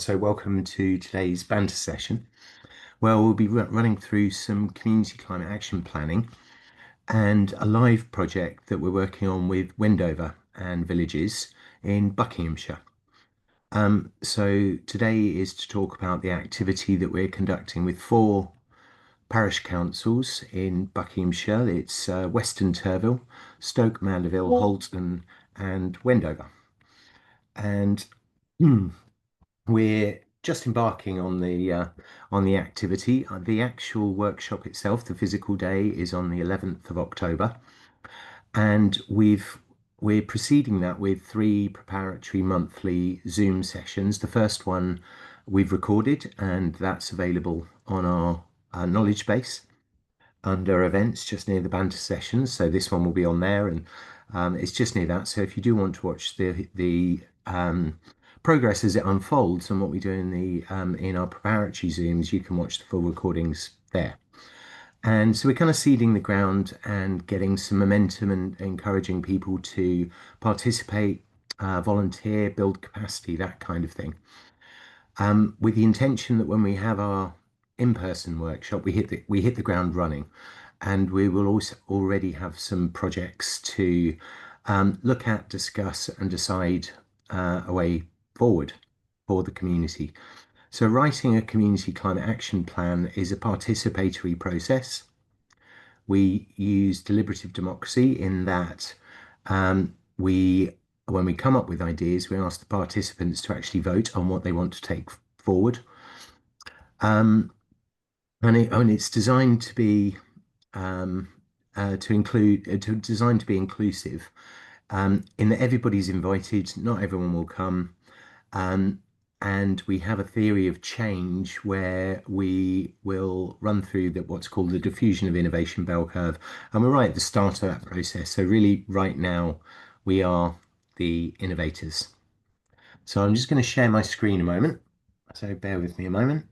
So welcome to today's Banter session, where we'll be running through some community climate action planning and a live project that we're working on with Wendover and villages in Buckinghamshire. So today is to talk about the activity that we're conducting with four parish councils in Buckinghamshire. It's Weston Turville, Stoke Mandeville, Halton and Wendover. And we're just embarking on the activity. The actual workshop itself, the physical day, is on the 11th of October, and we're proceeding that with three preparatory monthly Zoom sessions. The first one we've recorded, and that's available on our knowledge base under events just near the banter sessions. So this one will be on there, and it's just near that. So if you do want to watch the progress as it unfolds and what we do in our preparatory Zooms, you can watch the full recordings there. And so we're kind of seeding the ground and getting some momentum and encouraging people to participate, volunteer, build capacity, that kind of thing. With the intention that when we have our in-person workshop, we hit the ground running, and we will also already have some projects to look at, discuss, and decide a way forward for the community. So writing a community climate action plan is a participatory process. We use deliberative democracy in that when we come up with ideas, we ask the participants to actually vote on what they want to take forward. Um, and it's designed to be designed to be inclusive, in that everybody's invited, not everyone will come. Um, and we have a theory of change where we will run through what's called the diffusion of innovation bell curve. And we're right at the start of that process. So really right now we are the innovators. So I'm just going to share my screen a moment. So bear with me a moment.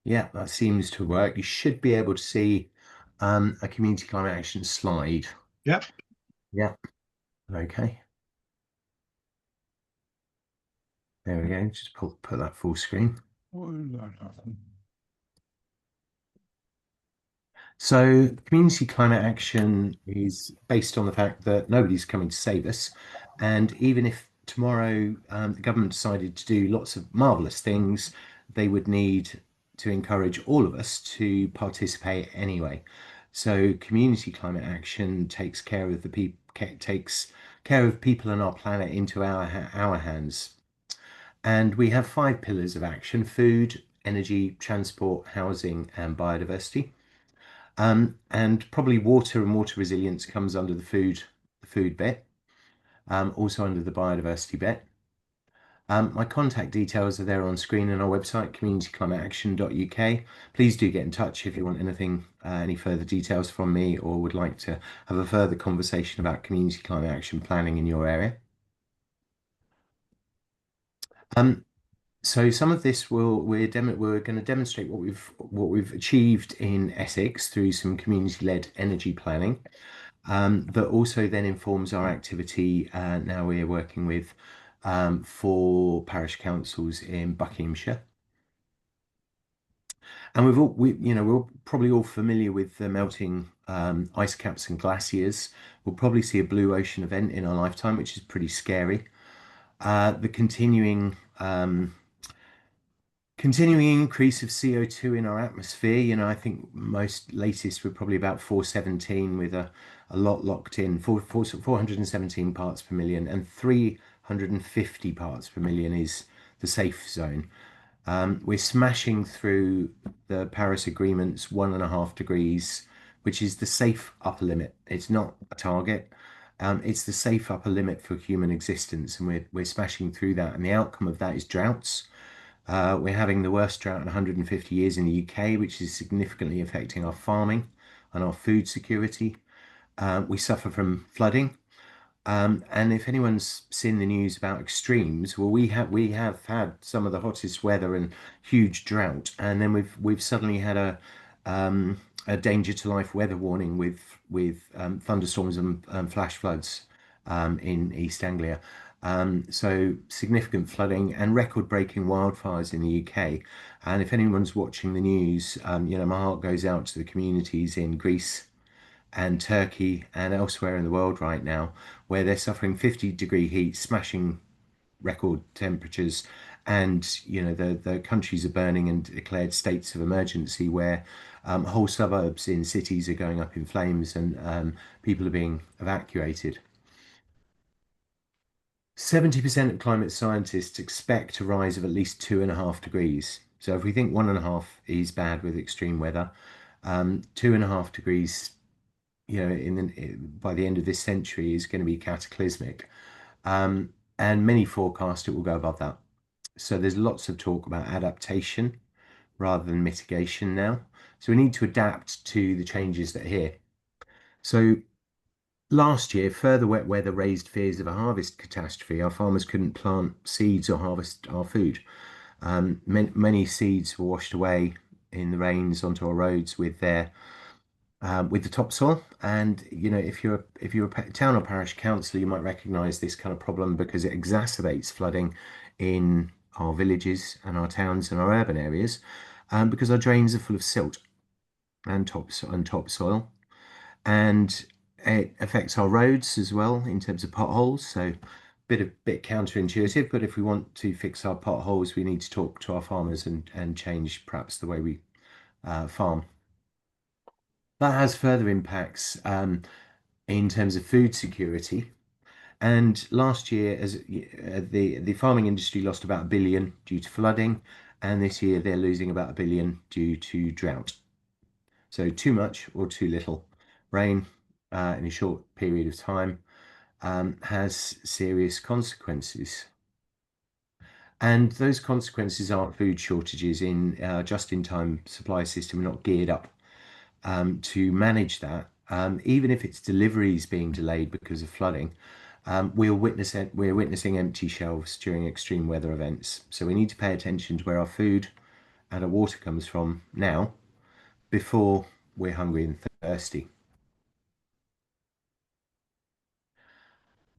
Yeah, that seems to work. You should be able to see a community climate action slide. Yep. Yeah. Okay. There we go. Just put that full screen. So community climate action is based on the fact that nobody's coming to save us. And even if tomorrow the government decided to do lots of marvelous things, they would need to encourage all of us to participate anyway. So community climate action takes care of the people, takes care of people and our planet into our hands. And we have five pillars of action: food, energy, transport, housing, and biodiversity. And probably water and water resilience comes under the food bit, also under the biodiversity bit. My contact details are there on screen on our website, communityclimateaction.uk. Please do get in touch if you want anything, any further details from me, or would like to have a further conversation about community climate action planning in your area. So some of this we're going to demonstrate what we've achieved in Essex through some community-led energy planning. That also then informs our activity. Now we're working with four parish councils in Buckinghamshire. And we're probably all familiar with the melting ice caps and glaciers. We'll probably see a blue ocean event in our lifetime, which is pretty scary. The continuing increase of CO2 in our atmosphere, I think most latest we're probably about 417 with a lot locked in, 417 parts per million, and 350 parts per million is the safe zone. We're smashing through the Paris Agreement's 1.5 degrees, which is the safe upper limit. It's not a target. It's the safe upper limit for human existence, and we're smashing through that. And the outcome of that is droughts. We're having the worst drought in 150 years in the UK, which is significantly affecting our farming and our food security. We suffer from flooding. And if anyone's seen the news about extremes, well, we have had some of the hottest weather and huge drought, and then we've suddenly had a danger to life weather warning with thunderstorms and flash floods in East Anglia. So significant flooding and record-breaking wildfires in the UK. And if anyone's watching the news, my heart goes out to the communities in Greece and Turkey and elsewhere in the world right now, where they're suffering 50-degree heat, smashing record temperatures, and the countries are burning and declared states of emergency, where whole suburbs in cities are going up in flames and people are being evacuated. 70% of climate scientists expect a rise of at least 2.5 degrees. So if we think 1.5 is bad with extreme weather, 2.5 degrees by the end of this century is going to be cataclysmic. And many forecast it will go above that. So there's lots of talk about adaptation rather than mitigation now. So we need to adapt to the changes that are here. So last year, further wet weather raised fears of a harvest catastrophe. Our farmers couldn't plant seeds or harvest our food. Many seeds were washed away in the rains onto our roads with the topsoil. And if you're a town or parish councillor, you might recognise this kind of problem because it exacerbates flooding in our villages and our towns and our urban areas, because our drains are full of silt and topsoil, and it affects our roads as well in terms of potholes. So bit counterintuitive, but if we want to fix our potholes, we need to talk to our farmers and change perhaps the way we farm. That has further impacts in terms of food security. And last year, as the farming industry lost about 1 billion due to flooding, and this year they're losing about 1 billion due to drought. So too much or too little rain in a short period of time has serious consequences. And those consequences are food shortages in just-in-time supply system not geared up to manage that. Even if it's deliveries being delayed because of flooding, we're witnessing empty shelves during extreme weather events. So we need to pay attention to where our food and our water comes from now before we're hungry and thirsty.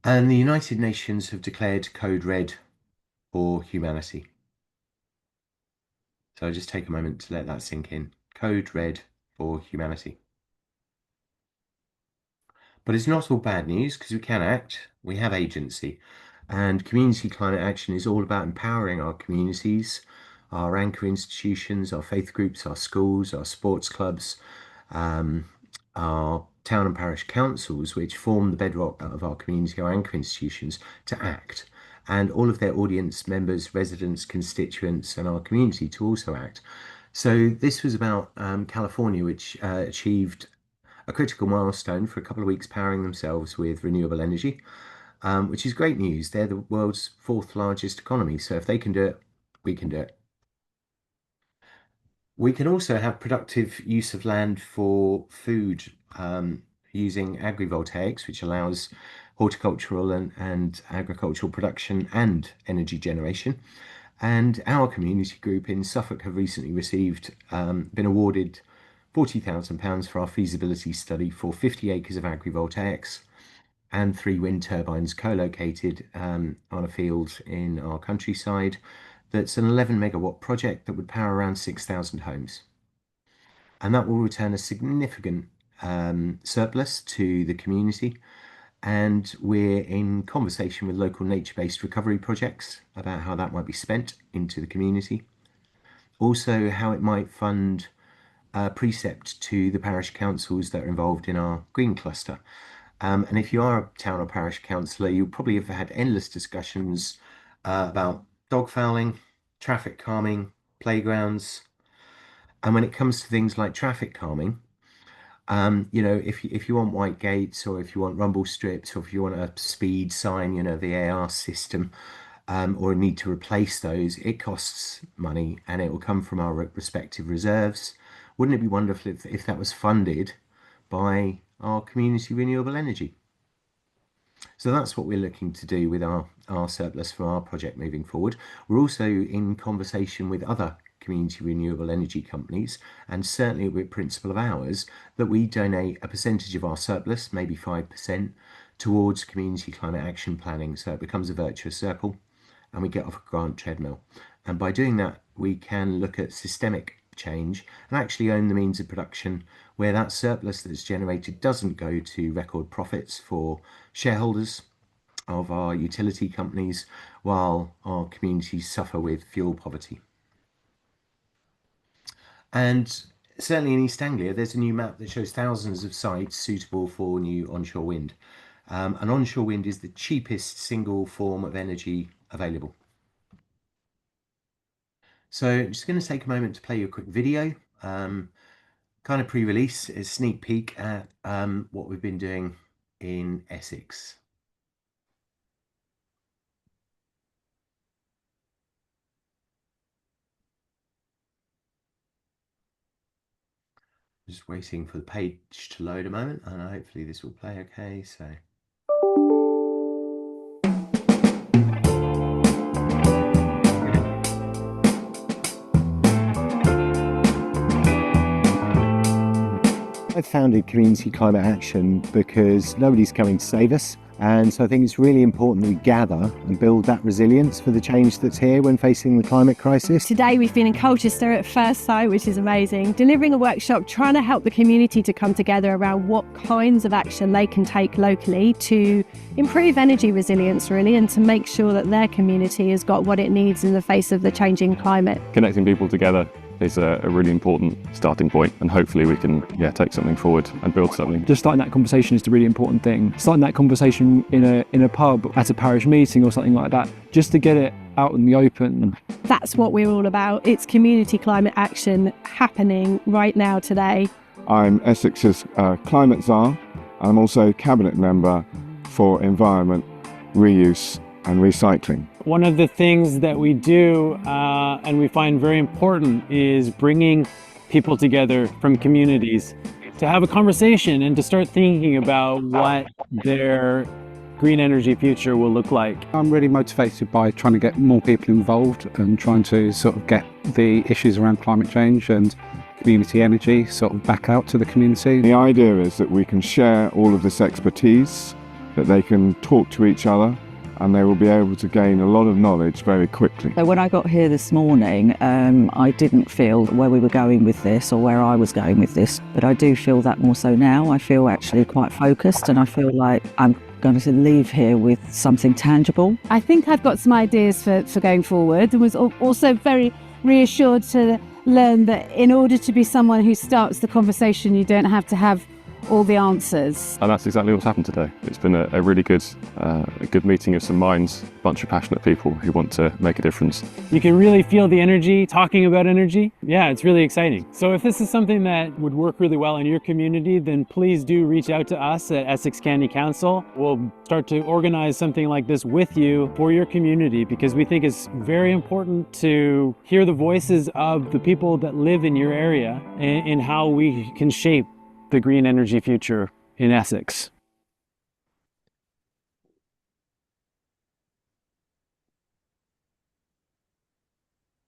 And the United Nations have declared Code Red for humanity. So I'll just take a moment to let that sink in. Code Red for humanity. But it's not all bad news because we can act, we have agency. And community climate action is all about empowering our communities, our anchor institutions, our faith groups, our schools, our sports clubs, um, our town and parish councils, which form the bedrock of our community, our anchor institutions, to act. And all of their audience members, residents, constituents, and our community to also act. So this was about California, which achieved a critical milestone for a couple of weeks powering themselves with renewable energy, which is great news. They're the world's fourth largest economy. So if they can do it, we can do it. We can also have productive use of land for food using agrivoltaics, which allows horticultural and agricultural production and energy generation. And our community group in Suffolk have recently been awarded £40,000 for our feasibility study for 50 acres of agrivoltaics and 3 wind turbines co-located on a field in our countryside. That's an 11 megawatt project that would power around 6,000 homes. And that will return a significant surplus to the community. And we're in conversation with local nature-based recovery projects about how that might be spent into the community. Also, how it might fund precept to the parish councils that are involved in our green cluster. And if you are a town or parish councillor, you probably have had endless discussions about dog fouling, traffic calming, playgrounds. And when it comes to things like traffic calming, if you want white gates or if you want rumble strips or if you want a speed sign, the AR system, or need to replace those, it costs money and it will come from our respective reserves. Wouldn't it be wonderful if that was funded by our community renewable energy? So that's what we're looking to do with our surplus for our project moving forward. We're also in conversation with other community renewable energy companies, and certainly we're principle of ours that we donate a percentage of our surplus, maybe 5%, towards community climate action planning. So it becomes a virtuous circle and we get off a grant treadmill. And by doing that, we can look at systemic change and actually own the means of production where that surplus that's generated doesn't go to record profits for shareholders of our utility companies while our communities suffer with fuel poverty. And certainly in East Anglia, there's a new map that shows thousands of sites suitable for new onshore wind. And onshore wind is the cheapest single form of energy available. So I'm just going to take a moment to play you a quick video, kind of pre-release, a sneak peek at what we've been doing in Essex. Just waiting for the page to load a moment, and hopefully this will play okay. So. I founded Community Climate Action because nobody's coming to save us. And so I think it's really important that we gather and build that resilience for the change that's here when facing the climate crisis. Today we've been in Colchester at First Sight, which is amazing, delivering a workshop trying to help the community to come together around what kinds of action they can take locally to improve energy resilience really, and to make sure that their community has got what it needs in the face of the changing climate. Connecting people together is a really important starting point, and hopefully we can take something forward and build something. Just starting that conversation is the really important thing. Starting that conversation in a pub at a parish meeting or something like that, just to get it out in the open. That's what we're all about. It's community climate action happening right now today. I'm Essex's Climate Czar. I'm also Cabinet Member for Environment, Reuse and Recycling. One of the things that we do and we find very important is bringing people together from communities to have a conversation and to start thinking about what their green energy future will look like. I'm really motivated by trying to get more people involved and trying to sort of get the issues around climate change and community energy sort of back out to the community. The idea is that we can share all of this expertise, that they can talk to each other, and they will be able to gain a lot of knowledge very quickly. So when I got here this morning, I didn't feel where we were going with this or where I was going with this, but I do feel that more so now. I feel actually quite focused, and I feel like I'm going to leave here with something tangible. I think I've got some ideas for going forward, and was also very reassured to learn that in order to be someone who starts the conversation, you don't have to have all the answers. And that's exactly what's happened today. It's been a really good meeting of some minds, a bunch of passionate people who want to make a difference. You can really feel the energy talking about energy. Yeah, it's really exciting. So if this is something that would work really well in your community, then please do reach out to us at Essex County Council. We'll start to organize something like this with you for your community, because we think it's very important to hear the voices of the people that live in your area and how we can shape the green energy future in Essex.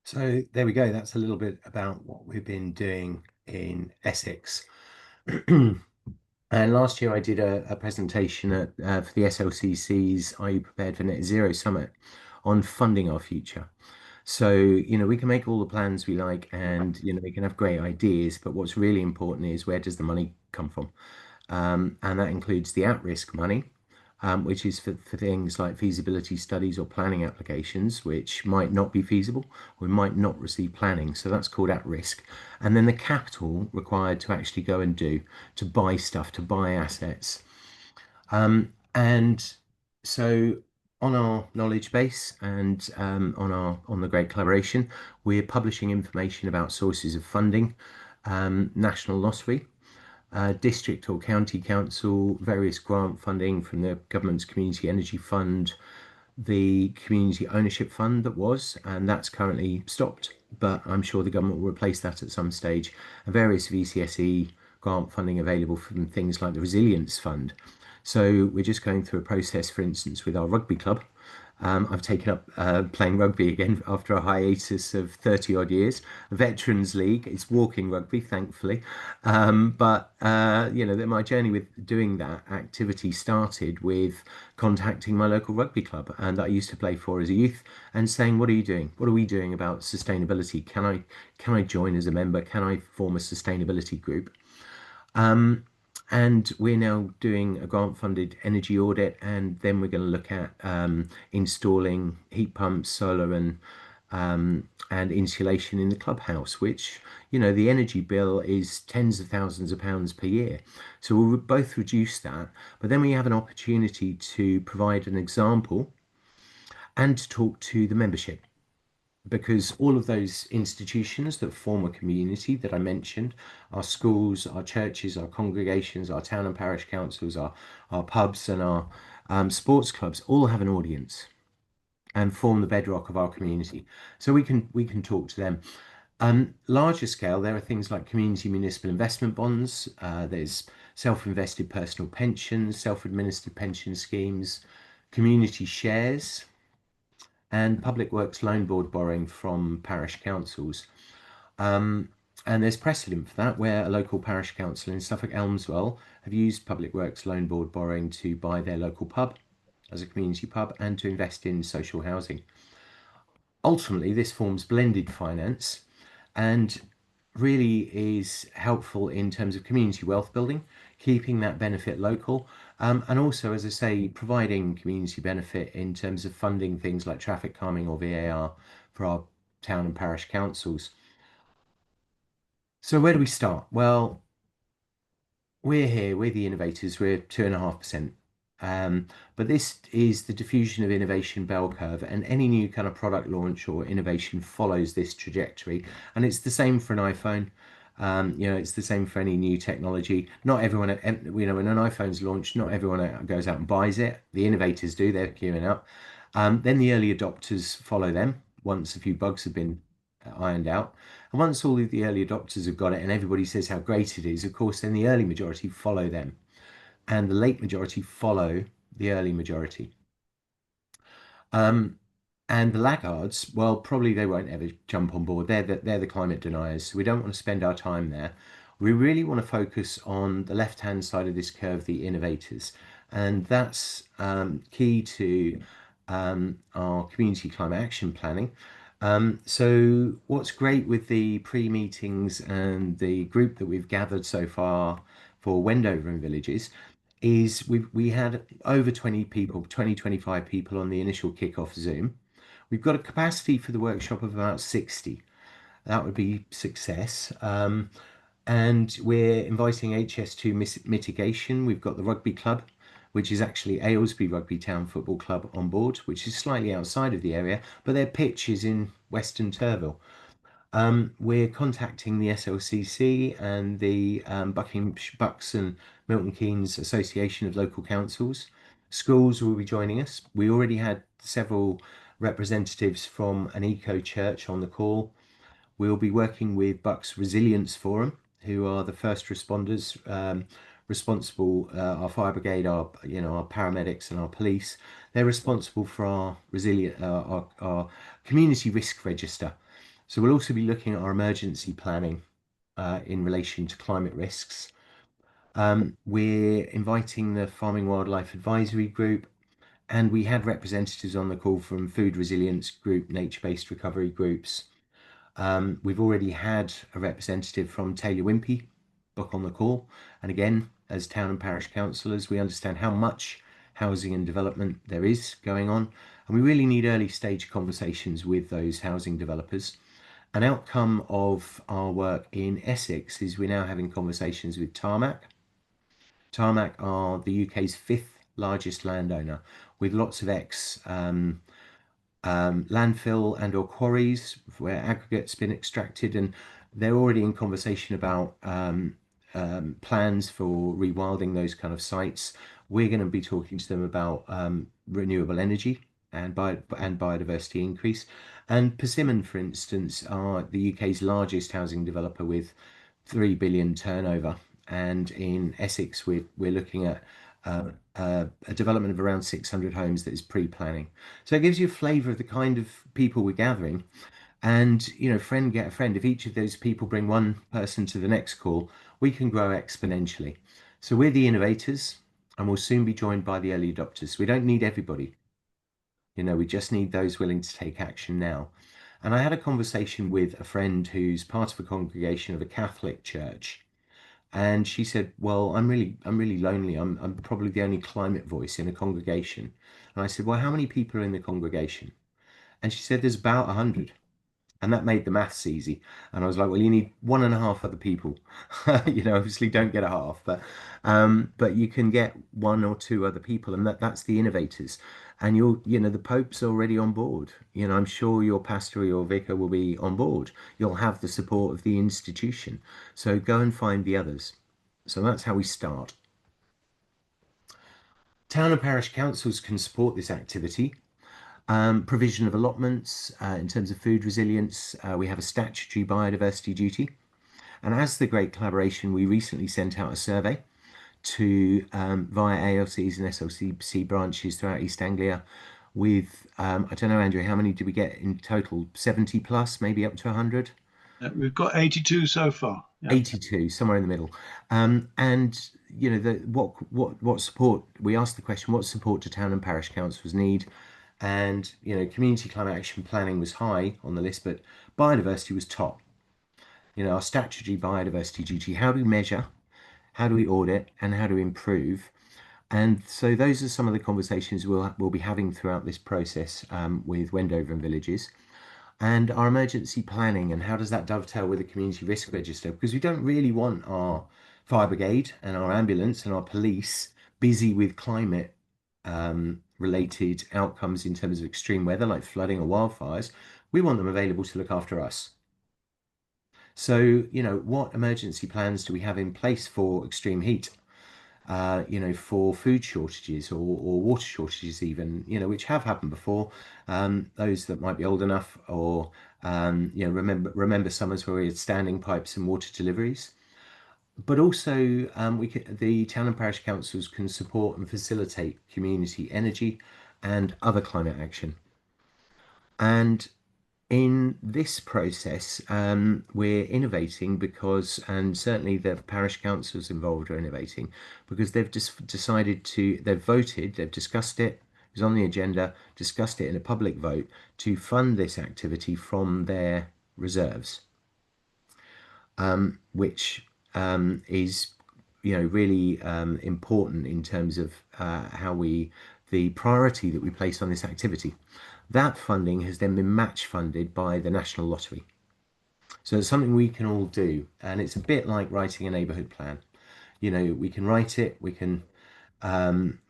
So there we go. That's a little bit about what we've been doing in Essex. And last year I did a presentation for the SLCC's Are You Prepared for Net Zero Summit on funding our future. So, we can make all the plans we like and, we can have great ideas, but what's really important is where does the money come from? And that includes the at-risk money, which is for things like feasibility studies or planning applications, which might not be feasible or might not receive planning. So that's called at risk. And then the capital required to actually go and to buy stuff, to buy assets. And so on our knowledge base and on the great collaboration, we're publishing information about sources of funding, national lottery, district or county council, various grant funding from the government's community energy fund, the community ownership fund and that's currently stopped, but I'm sure the government will replace that at some stage, and various VCSE grant funding available from things like the resilience fund. So we're just going through a process, for instance, with our rugby club. I've taken up playing rugby again after a hiatus of 30 odd years. A veterans league, it's walking rugby, thankfully. My journey with doing that activity started with contacting my local rugby club and that I used to play for as a youth and saying, what are you doing? What are we doing about sustainability? Can I join as a member? Can I form a sustainability group? And we're now doing a grant-funded energy audit, and then we're going to look at installing heat pumps, solar, and insulation in the clubhouse, which, the energy bill is tens of thousands of pounds per year. So we'll both reduce that, but then we have an opportunity to provide an example and to talk to the membership, because all of those institutions that form a community that I mentioned, our schools, our churches, our congregations, our town and parish councils, our pubs and our sports clubs, all have an audience and form the bedrock of our community. So we can talk to them. Larger scale, there are things like community municipal investment bonds. There's self-invested personal pensions, self-administered pension schemes, community shares, and public works loan board borrowing from parish councils. And there's precedent for that, where a local parish council in Suffolk Elmswell have used public works loan board borrowing to buy their local pub as a community pub and to invest in social housing. Ultimately, this forms blended finance and really is helpful in terms of community wealth building, keeping that benefit local, and also, as I say, providing community benefit in terms of funding things like traffic calming or VAR for our town and parish councils. So where do we start? Well, we're the innovators, we're 2.5%. But this is the diffusion of innovation bell curve, and any new kind of product launch or innovation follows this trajectory. And it's the same for an iPhone. It's the same for any new technology. Not everyone, when an iPhone's launched, not everyone goes out and buys it. The innovators do, they're queuing up. Then the early adopters follow them once a few bugs have been ironed out. And once all of the early adopters have got it and everybody says how great it is, of course, then the early majority follow them. And the late majority follow the early majority. And the laggards, well, probably they won't ever jump on board. They're the climate deniers. So we don't want to spend our time there. We really want to focus on the left-hand side of this curve, the innovators. And that's key to our community climate action planning. So what's great with the pre-meetings and the group that we've gathered so far for Wendover and Villages is we had over 20 people, 25 people on the initial kickoff Zoom. We've got a capacity for the workshop of about 60. That would be success. And we're inviting HS2 mitigation. We've got the rugby club, which is actually Aylesbury Rugby Town Football Club on board, which is slightly outside of the area, but their pitch is in Western Turville. We're contacting the SLCC and the Bucks and Milton Keynes Association of Local Councils. Schools will be joining us. We already had several representatives from an eco church on the call. We'll be working with Bucks Resilience Forum, who are the first responders responsible, our fire brigade, our paramedics and our police. They're responsible for our our community risk register. So we'll also be looking at our emergency planning in relation to climate risks. We're inviting the Farming Wildlife Advisory Group, and we had representatives on the call from Food Resilience Group, Nature-Based Recovery Groups. We've already had a representative from Taylor Wimpey book on the call. And again, as town and parish councillors, we understand how much housing and development there is going on. And we really need early stage conversations with those housing developers. An outcome of our work in Essex is we're now having conversations with Tarmac. Tarmac are the UK's 5th largest landowner, with lots of landfill and or quarries where aggregate's been extracted, and they're already in conversation about plans for rewilding those kind of sites. We're going to be talking to them about renewable energy and biodiversity increase. And Persimmon, for instance, are the UK's largest housing developer with 3 billion turnover. And in Essex, we're looking at a development of around 600 homes that is pre-planning. So it gives you a flavour of the kind of people we're gathering. And, friend get a friend. If each of those people bring one person to the next call, we can grow exponentially. So we're the innovators, and we'll soon be joined by the early adopters. We don't need everybody. We just need those willing to take action now. And I had a conversation with a friend who's part of a congregation of a Catholic church. And she said, "Well, I'm really lonely. I'm probably the only climate voice in a congregation." And I said, "Well, how many people are in the congregation?" And she said, "There's about 100." And that made the maths easy. And I was like, well, you need one and a half other people. Obviously don't get a half, but you can get one or two other people, and that's the innovators. And the Pope's already on board. I'm sure your pastor or your vicar will be on board. You'll have the support of the institution. So go and find the others. So that's how we start. Town and parish councils can support this activity. Provision of allotments in terms of food resilience. We have a statutory biodiversity duty. And as the Great Collaboration, we recently sent out a survey to via ALCs and SLCC branches throughout East Anglia with, I don't know, Andrew, how many did we get in total? 70 plus, maybe up to 100? We've got 82 so far. Yeah. 82, somewhere in the middle. And what support, we asked the question, what support do town and parish councils need? And community climate action planning was high on the list, but biodiversity was top. Our statutory biodiversity duty, how do we measure, how do we audit, and how do we improve? And so those are some of the conversations we'll be having throughout this process with Wendover and villages. And our emergency planning, and how does that dovetail with the community risk register? Because we don't really want our fire brigade and our ambulance and our police busy with climate related outcomes in terms of extreme weather like flooding or wildfires. We want them available to look after us. So, what emergency plans do we have in place for extreme heat? For food shortages or water shortages even, which have happened before. Those that might be old enough or, remember summers where we had standing pipes and water deliveries. But also the town and parish councils can support and facilitate community energy and other climate action. And in this process, we're innovating because, and certainly the parish councils involved are innovating because they've just they've voted, they've discussed it, it was on the agenda, discussed it in a public vote to fund this activity from their reserves, which is, really important in terms of the priority that we place on this activity. That funding has then been match funded by the National Lottery. So it's something we can all do. And it's a bit like writing a neighbourhood plan. We can write it, we can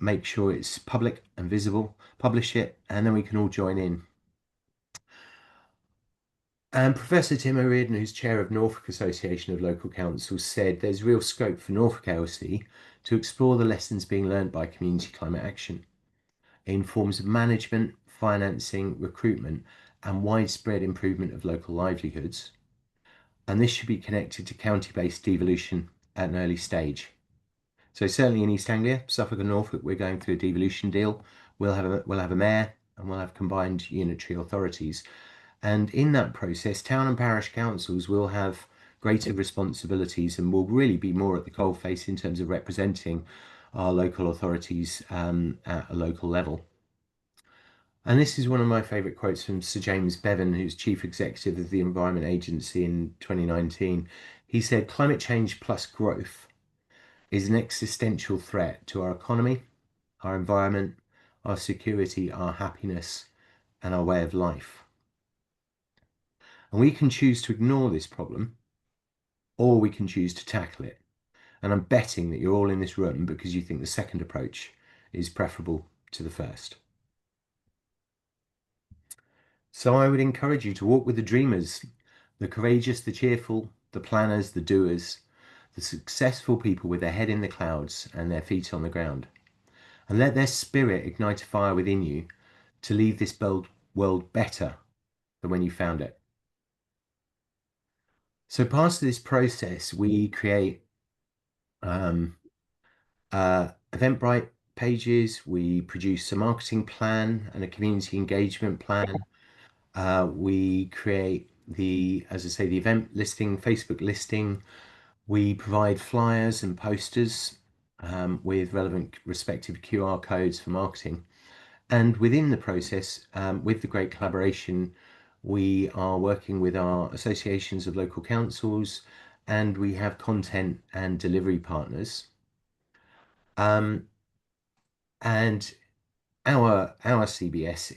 make sure it's public and visible, publish it, and then we can all join in. And Professor Tim O'Riordan, who's chair of Norfolk Association of Local Councils, said there's real scope for Norfolk ALC to explore the lessons being learned by community climate action in forms of management, financing, recruitment, and widespread improvement of local livelihoods. And this should be connected to county-based devolution at an early stage. So certainly in East Anglia, Suffolk and Norfolk, we're going through a devolution deal. We'll have a mayor and we'll have combined unitary authorities. And in that process, town and parish councils will have greater responsibilities and will really be more at the coalface in terms of representing our local authorities at a local level. And this is one of my favourite quotes from Sir James Bevan, who's Chief Executive of the Environment Agency in 2019. He said, "Climate change plus growth is an existential threat to our economy, our environment, our security, our happiness, and our way of life. And we can choose to ignore this problem, or we can choose to tackle it. And I'm betting that you're all in this room because you think the second approach is preferable to the first." So I would encourage you to walk with the dreamers, the courageous, the cheerful, the planners, the doers, the successful people with their head in the clouds and their feet on the ground. And let their spirit ignite a fire within you to leave this world better than when you found it. So part of this process, we create a Eventbrite pages. We produce a marketing plan and a community engagement plan. We create as I say, the event listing, Facebook listing. We provide flyers and posters with relevant respective QR codes for marketing. And within the process, with the great collaboration, we are working with our associations of local councils, and we have content and delivery partners. And our CBS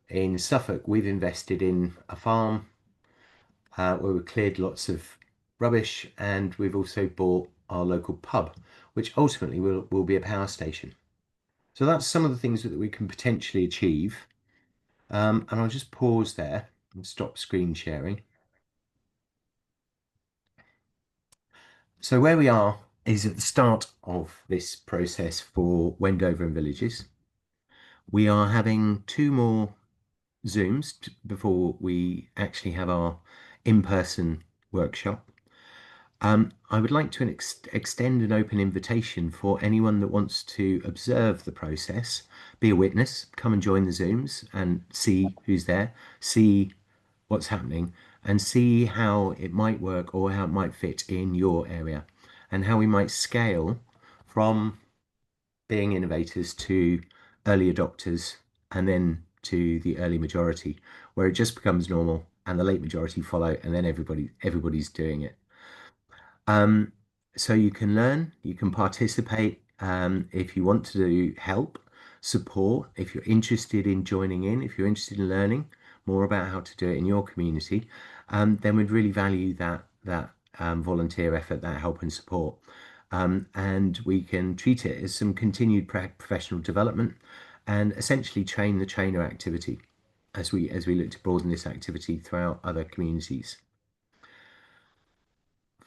in Suffolk, we've invested in a farm where we've cleared lots of rubbish, and we've also bought our local pub, which ultimately will be a power station. So that's some of the things that we can potentially achieve. And I'll just pause there and stop screen sharing. So where we are is at the start of this process for Wendover and Villages. We are having 2 more Zooms before we actually have our in-person workshop. I would like to extend an open invitation for anyone that wants to observe the process, be a witness, come and join the Zooms and see who's there, see what's happening, and see how it might work or how it might fit in your area, and how we might scale from being innovators to early adopters and then to the early majority, where it just becomes normal and the late majority follow, and then everybody's doing it. So you can learn, you can participate. If you want to help, support, if you're interested in joining in, if you're interested in learning more about how to do it in your community, then we'd really value that volunteer effort, that help and support. And we can treat it as some continued professional development and essentially train the trainer activity as we look to broaden this activity throughout other communities.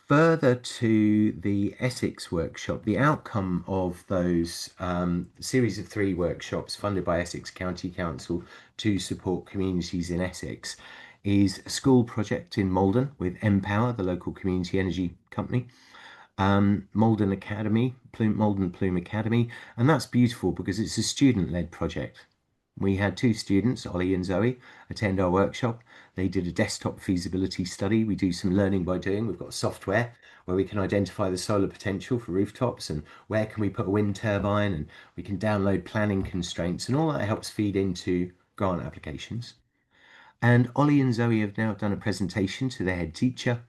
Further to the Essex workshop, the outcome of those series of 3 workshops funded by Essex County Council to support communities in Essex is a school project in Malden with Empower, the local community energy company, Malden Academy, Malden Plume Academy, and that's beautiful because it's a student-led project. We had 2 students, Ollie and Zoe, attend our workshop. They did a desktop feasibility study. We do some learning by doing. We've got software where we can identify the solar potential for rooftops and where can we put a wind turbine, and we can download planning constraints, and all that helps feed into grant applications. And Ollie and Zoe have now done a presentation to their head teacher,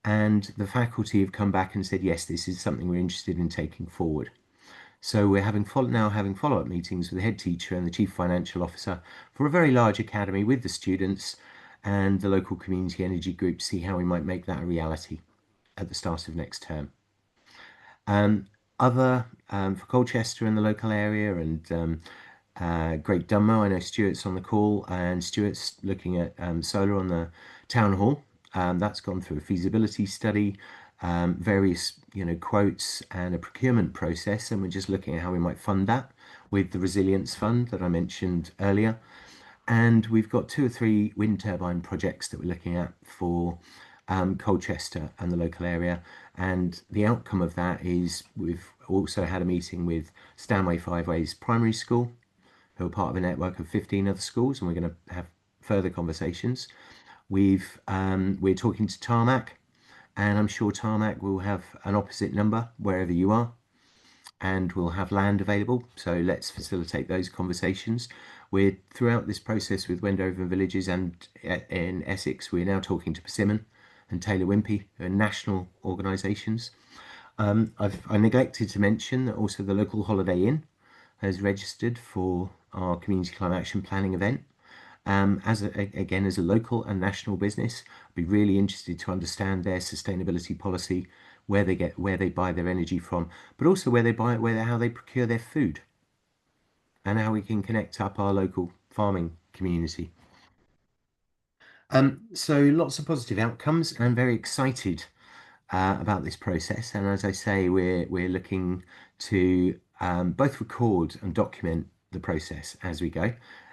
and the faculty have come back and said, yes, this is something we're interested in taking forward. So we're now having follow-up meetings with the head teacher and the chief financial officer for a very large academy with the students and the local community energy group to see how we might make that a reality at the start of next term. For Colchester and the local area, and Great Dunmow, I know Stuart's on the call, and Stuart's looking at solar on the town hall. That's gone through a feasibility study, various quotes and a procurement process, and we're just looking at how we might fund that with the resilience fund that I mentioned earlier. And we've got 2 or 3 wind turbine projects that we're looking at for Colchester and the local area, and the outcome of that is we've also had a meeting with Stanway Five Ways Primary School, who are part of a network of 15 other schools, and we're going to have further conversations. We're talking to Tarmac, and I'm sure Tarmac will have an opposite number wherever you are, and we'll have land available. So let's facilitate those conversations. We're throughout this process with Wendover and Villages, and in Essex, we're now talking to Persimmon and Taylor Wimpey, who are national organisations. I neglected to mention that also the local Holiday Inn has registered for our Community Climate Action Planning event. As a local and national business, I'd be really interested to understand their sustainability policy, where they buy their energy from, but also how they procure their food, and how we can connect up our local farming community. So lots of positive outcomes, and I'm very excited about this process. And as I say, we're looking to both record and document the process as we go.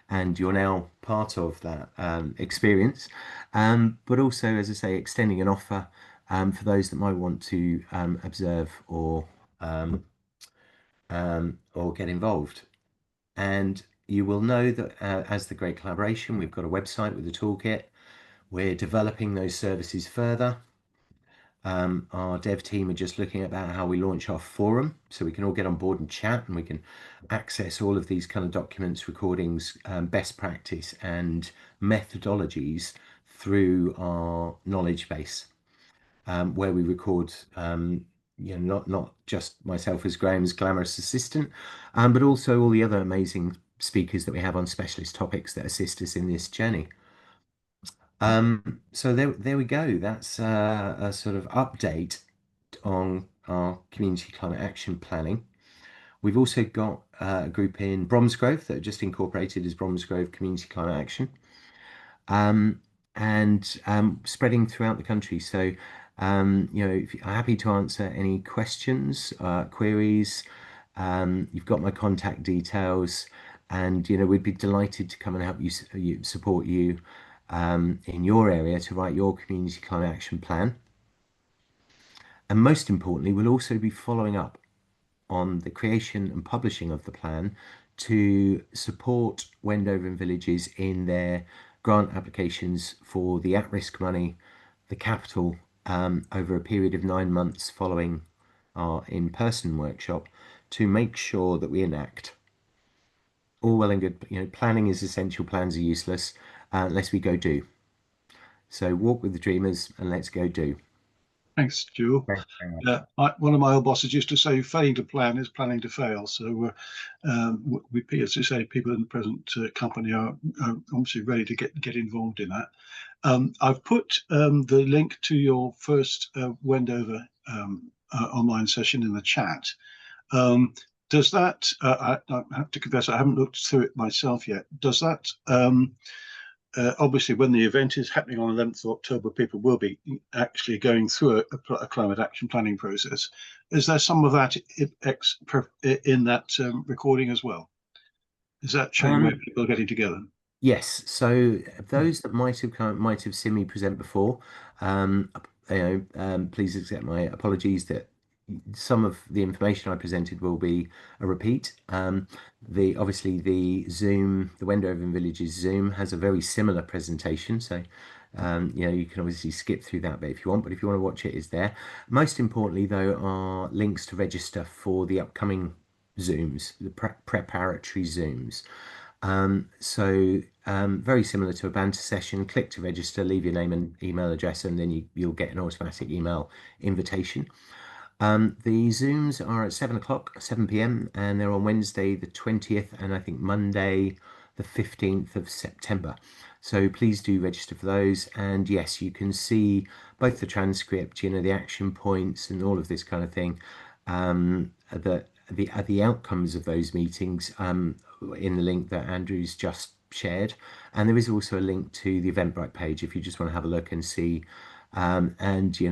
And you're now part of that experience, but also, as I say, extending an offer for those that might want to observe or or get involved. And you will know that as the Great Collaboration, we've got a website with a toolkit. We're developing those services further. Our dev team are just looking about how we launch our forum so we can all get on board and chat, and we can access all of these kind of documents, recordings, best practice and methodologies through our knowledge base, where we record not just myself as Graham's glamorous assistant, but also all the other amazing speakers that we have on specialist topics that assist us in this journey. So there we go. That's a sort of update on our community climate action planning. We've also got a group in Bromsgrove that are just incorporated as Bromsgrove Community Climate Action, and spreading throughout the country. So, if you're happy to answer any questions, queries, you've got my contact details, and we'd be delighted to come and help you support you in your area to write your community climate action plan. And most importantly, we'll also be following up on the creation and publishing of the plan to support Wendover and villages in their grant applications for the at-risk money, the capital, over a period of 9 months following our in-person workshop, to make sure that we enact. All well and good, planning is essential, plans are useless unless we go do. So walk with the dreamers and let's go do. Thanks, Jewel. One of my old bosses used to say, failing to plan is planning to fail. So we, as you say, people in the present company are obviously ready to get involved in that. I've put the link to your first Wendover online session in the chat. Does that, I have to confess, I haven't looked through it myself yet. Does that, obviously when the event is happening on 11th of October, people will be actually going through a climate action planning process. Is there some of that in that recording as well? Is that showing where people are getting together? Yes. So those that might have seen me present before, please accept my apologies that some of the information I presented will be a repeat. Obviously the Zoom, the Wendover Villages Zoom has a very similar presentation, so you can obviously skip through that bit if you want, but if you want to watch it, it's there. Most importantly, though, are links to register for the upcoming Zooms, the preparatory Zooms. Very similar to a Banter session. Click to register, leave your name and email address, and then you'll get an automatic email invitation. The Zooms are at 7 p.m, and they're on Wednesday the 20th and I think Monday the 15th of September. So please do register for those. And yes, you can see both the transcript, the action points and all of this kind of thing, the outcomes of those meetings in the link that Andrew's just shared. And there is also a link to the Eventbrite page if you just want to have a look and see. And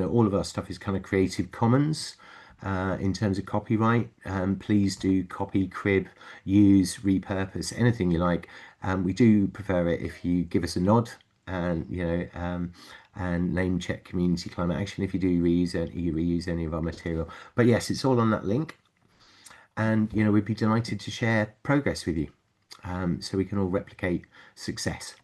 all of our stuff is kind of Creative Commons in terms of copyright. Please do copy, crib, use, repurpose, anything you like. We do prefer it if you give us a nod and and name check Community Climate Action if you do reuse any of our material. But yes, it's all on that link, and we'd be delighted to share progress with you, so we can all replicate success.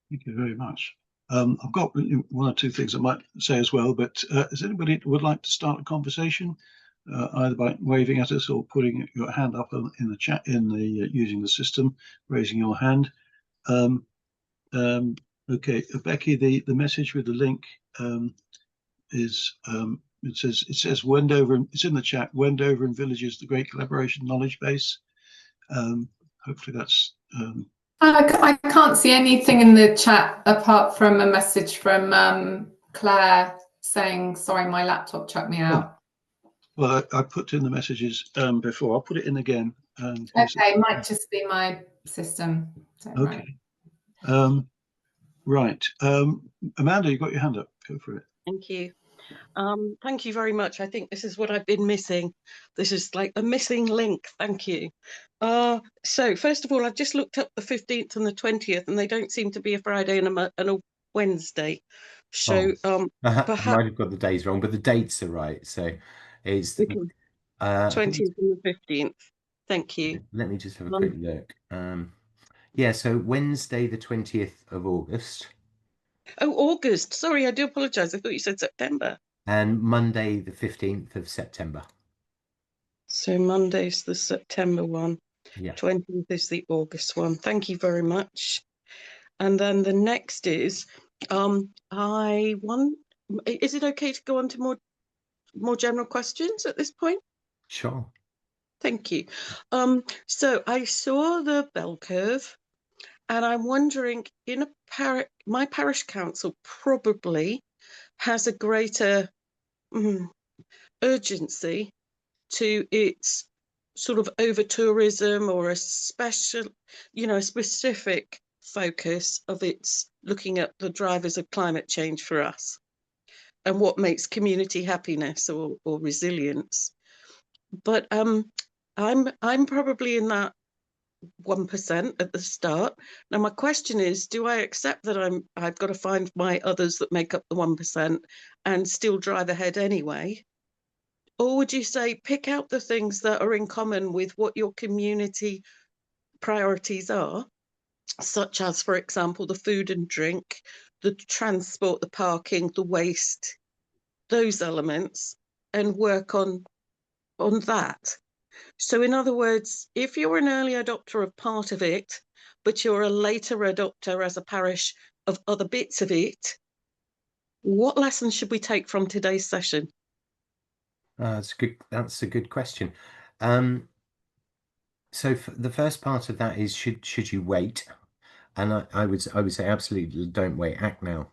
Thank you very much. I've got one or two things I might say as well, but is anybody would like to start a conversation, either by waving at us or putting your hand up in the chat, using the system, raising your hand? Okay, Becky, the message with the link is it says Wendover. It's in the chat. Wendover and Villages, the Great Collaboration Knowledge Base. Hopefully that's. I can't see anything in the chat apart from a message from Claire saying, sorry, my laptop chucked me out. Well, I put in the messages before. I'll put it in again. Okay, it might just be my system. Okay. Right. Amanda, you got your hand up. Go for it. Thank you. Thank you very much. I think this is what I've been missing. This is like a missing link. Thank you. So first of all, I've just looked up the 15th and the 20th, and they don't seem to be a Friday and a Wednesday. So perhaps I might have got the days wrong, but the dates are right. So It's Okay. I think 20th and the 15th. Thank you. let me just have a Um, quick look. Yeah, so Wednesday the 20th of August oh, August. Sorry, I do apologise. I thought you said September. and Monday the 15th of September. So Monday's the September one. Yeah. 20th is the August one. Thank you very much. And then the next is, I want. Is it okay to go on to more general questions at this point? Sure. Thank you. So I saw the bell curve, and I'm wondering, my parish council probably has a greater urgency to its sort of over tourism or a special, a specific focus of its looking at the drivers of climate change for us and what makes community happiness or resilience. But I'm probably in that 1% at the start. Now my question is, do I accept that I've got to find my others that make up the 1% and still drive ahead anyway? Or would you say pick out the things that are in common with what your community priorities are, such as, for example, the food and drink, the transport, the parking, the waste, those elements, and work on that? So in other words, if you're an early adopter of part of it, but you're a later adopter as a parish of other bits of it, what lessons should we take from today's session? That's good. That's a good question. So the first part of that is should you wait? And I would say absolutely don't wait. Act now.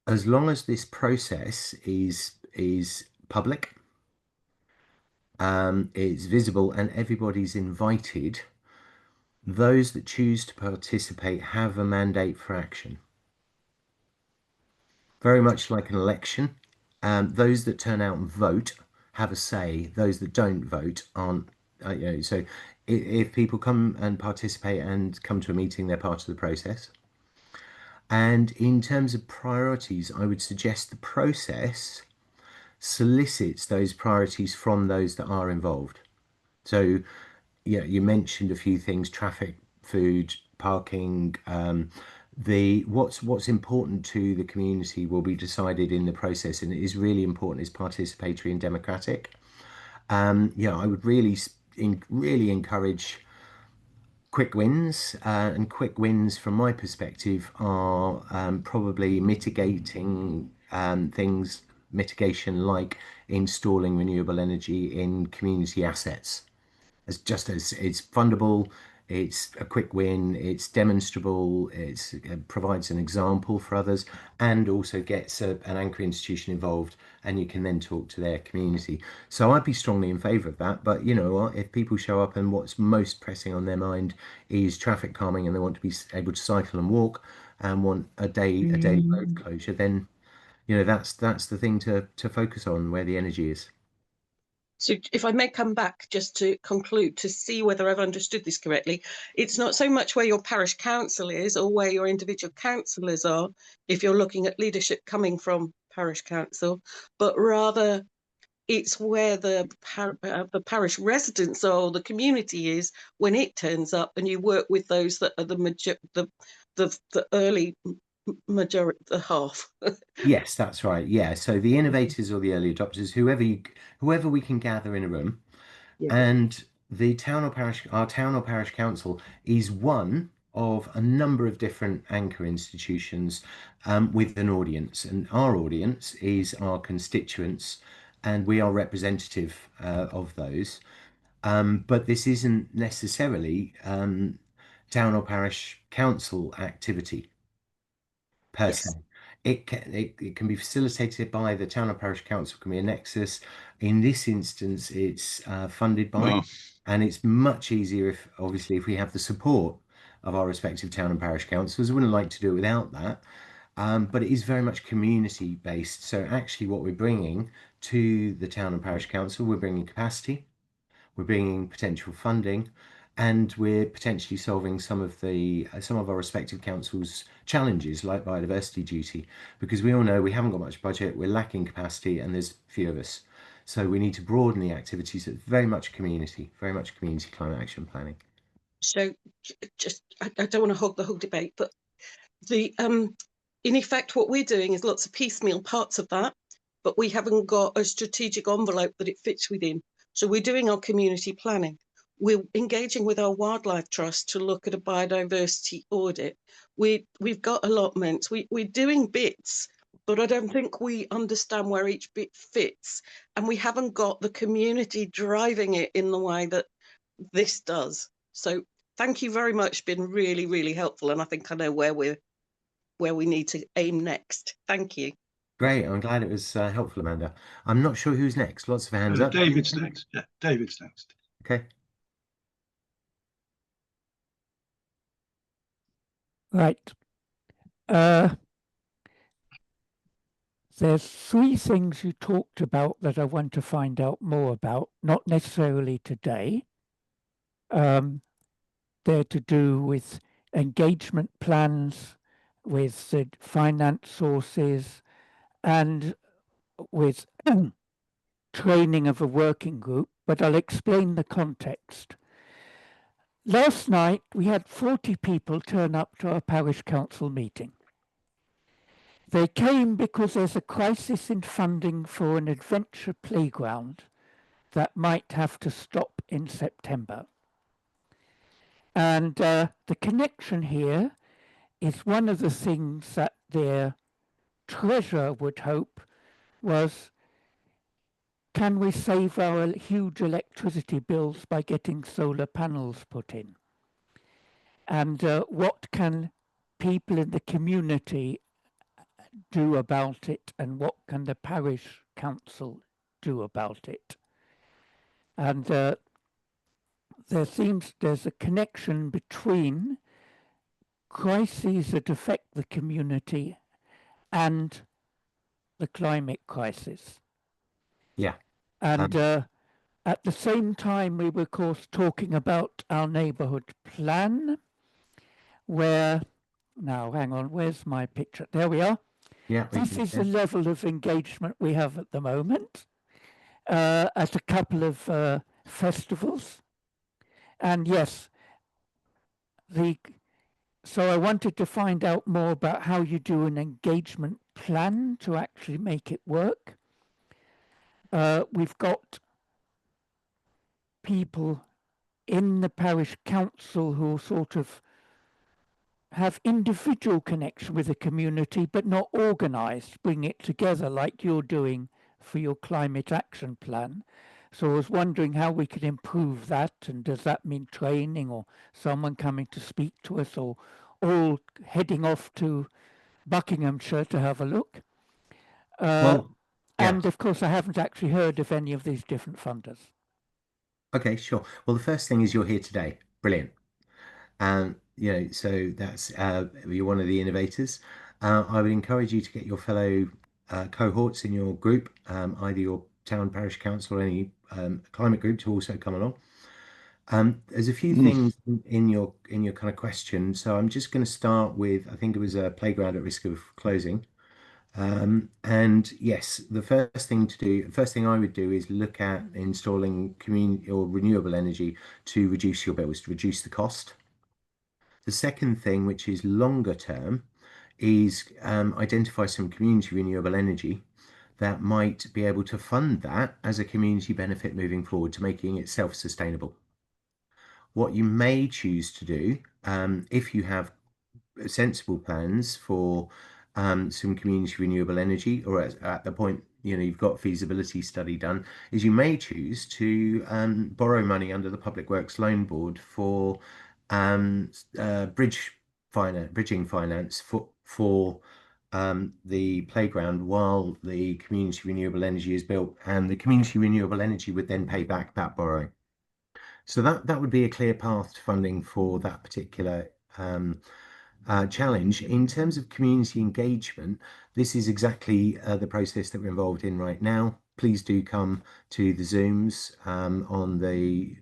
As long as this process is public, it's visible, and everybody's invited, those that choose to participate have a mandate for action. Very much like an election, those that turn out and vote have a say. Those that don't vote aren't. So if people come and participate and come to a meeting, they're part of the process. And in terms of priorities, I would suggest the process solicits those priorities from those that are involved. So, yeah, you mentioned a few things: traffic, food, parking. What's important to the community will be decided in the process, and it is really important. It's participatory and democratic. I would really encourage quick wins, and quick wins from my perspective are probably mitigating things, mitigation like installing renewable energy in community assets. As it's fundable, it's a quick win, it's demonstrable, it provides an example for others, and also gets an anchor institution involved, and you can then talk to their community. So I'd be strongly in favour of that. But you know what, if people show up and what's most pressing on their mind is traffic calming, and they want to be able to cycle and walk and want a daily road closure, then that's the thing to focus on, where the energy is. So if I may come back just to conclude, to see whether I've understood this correctly, it's not so much where your parish council is or where your individual councillors are, if you're looking at leadership coming from parish council, but rather it's where the parish residents are, or the community is, when it turns up, and you work with those that are the early majority, the half. Yes, that's right. Yeah. So the innovators or the early adopters, whoever we can gather in a room, Yeah. and our town or parish council is one of a number of different anchor institutions with an audience, and our audience is our constituents, and we are representative of those. But this isn't necessarily town or parish council activity per se. Yes. It can be facilitated by the town or parish council, can be a nexus. In this instance, it's funded by, and it's much easier if we have the support of our respective town and parish councils. I wouldn't like to do it without that, but it is very much community based. So actually, what we're bringing to the town and parish council, we're bringing capacity, we're bringing potential funding, and we're potentially solving some of our respective councils' challenges like biodiversity duty, because we all know we haven't got much budget, we're lacking capacity, and there's few of us. So we need to broaden the activities. It's very much community climate action planning. So just, I don't want to hog the whole debate, but the in effect, what we're doing is lots of piecemeal parts of that, but we haven't got a strategic envelope that it fits within. So we're doing our community planning. We're engaging with our wildlife trust to look at a biodiversity audit. We've got allotments. We're doing bits, but I don't think we understand where each bit fits, and we haven't got the community driving it in the way that this does. So thank you very much. Been really, really helpful, and I think I know where we need to aim next. Thank you. Great, I'm glad it was helpful, Amanda. I'm not sure who's next. Lots of hands up. David's next. Yeah, David's next. Okay. Right. There's three things you talked about that I want to find out more about, not necessarily today. They're to do with engagement plans, with the finance sources, and with training of a working group, but I'll explain the context. Last night, we had 40 people turn up to our parish council meeting. They came because there's a crisis in funding for an adventure playground that might have to stop in September. And the connection here is one of the things that their treasurer would hope was, can we save our huge electricity bills by getting solar panels put in? And what can people in the community do about it, and what can the parish council do about it? And there's a connection between crises that affect the community and the climate crisis. Yeah. And at the same time, we were, of course, talking about our neighbourhood plan, where, now hang on, where's my picture? There we are. Yeah. This is the level of engagement we have at the moment at a couple of festivals. And yes, so I wanted to find out more about how you do an engagement plan to actually make it work. We've got people in the parish council who sort of have individual connection with the community, but not organised, bring it together like you're doing for your climate action plan. So I was wondering how we could improve that, and does that mean training or someone coming to speak to us, or all heading off to Buckinghamshire to have a look? And of course, I haven't actually heard of any of these different funders. Okay, sure. Well, the first thing is you're here today. Brilliant. So that's you're one of the innovators. I would encourage you to get your fellow cohorts in your group, either your town, parish council, or any climate group, to also come along. There's a few things in your kind of question. So I'm just going to start with, I think it was a playground at risk of closing. And yes, the first thing I would do is look at installing community or renewable energy to reduce your bills, to reduce the cost. The second thing, which is longer term, is identify some community renewable energy that might be able to fund that as a community benefit moving forward, to making it self-sustainable. What you may choose to do, if you have sensible plans for some community renewable energy, or at the point you've got feasibility study done, is you may choose to borrow money under the Public Works Loan Board for bridging finance for the playground while the community renewable energy is built, and the community renewable energy would then pay back that borrowing. So that would be a clear path to funding for that particular challenge. In terms of community engagement, this is exactly the process that we're involved in right now. Please do come to the Zooms on the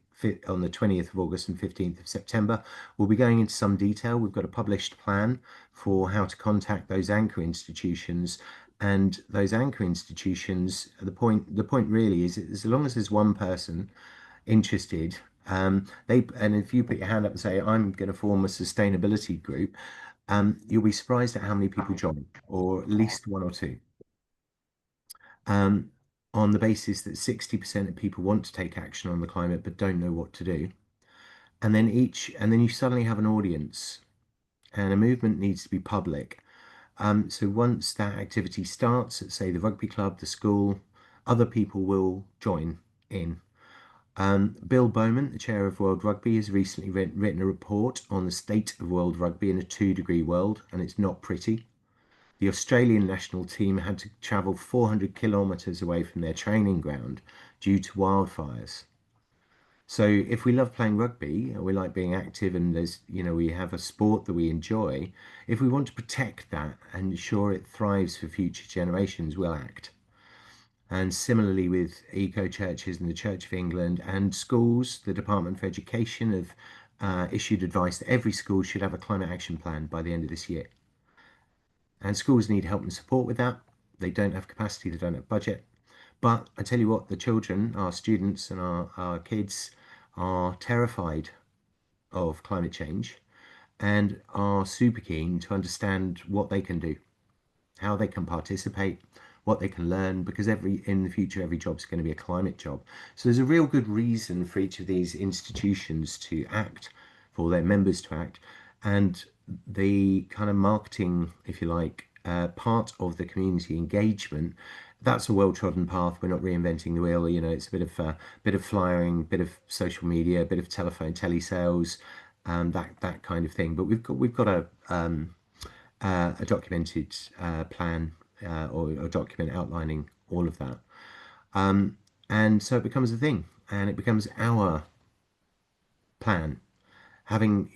on the 20th of August and 15th of September. We'll be going into some detail. We've got a published plan for how to contact those anchor institutions. And those anchor institutions, the point really is, as long as there's one person interested, and if you put your hand up and say, I'm going to form a sustainability group, you'll be surprised at how many people join, or at least one or two. On the basis that 60% of people want to take action on the climate but don't know what to do. And then you suddenly have an audience, and a movement needs to be public. So once that activity starts at, say, the rugby club, the school, other people will join in. Bill Bowman, the chair of World Rugby, has recently written a report on the state of world rugby in a 2-degree world, and it's not pretty. The Australian national team had to travel 400 kilometres away from their training ground due to wildfires. So if we love playing rugby, and we like being active, and we have a sport that we enjoy, if we want to protect that and ensure it thrives for future generations, we'll act. And similarly with eco churches and the Church of England and schools, the Department for Education have issued advice that every school should have a climate action plan by the end of this year. And schools need help and support with that. They don't have capacity, they don't have budget. But I tell you what, the children, our students and our kids are terrified of climate change and are super keen to understand what they can do, how they can participate, what they can learn, because in the future, every job is going to be a climate job. So there's a real good reason for each of these institutions to act, for their members to act. And the kind of marketing, if you like, part of the community engagement, that's a well-trodden path. We're not reinventing the wheel. It's a bit of flyering, bit of social media, a bit of telephone telesales, that kind of thing. But we've got a documented plan, or a document outlining all of that. And so it becomes a thing, and it becomes our plan. Being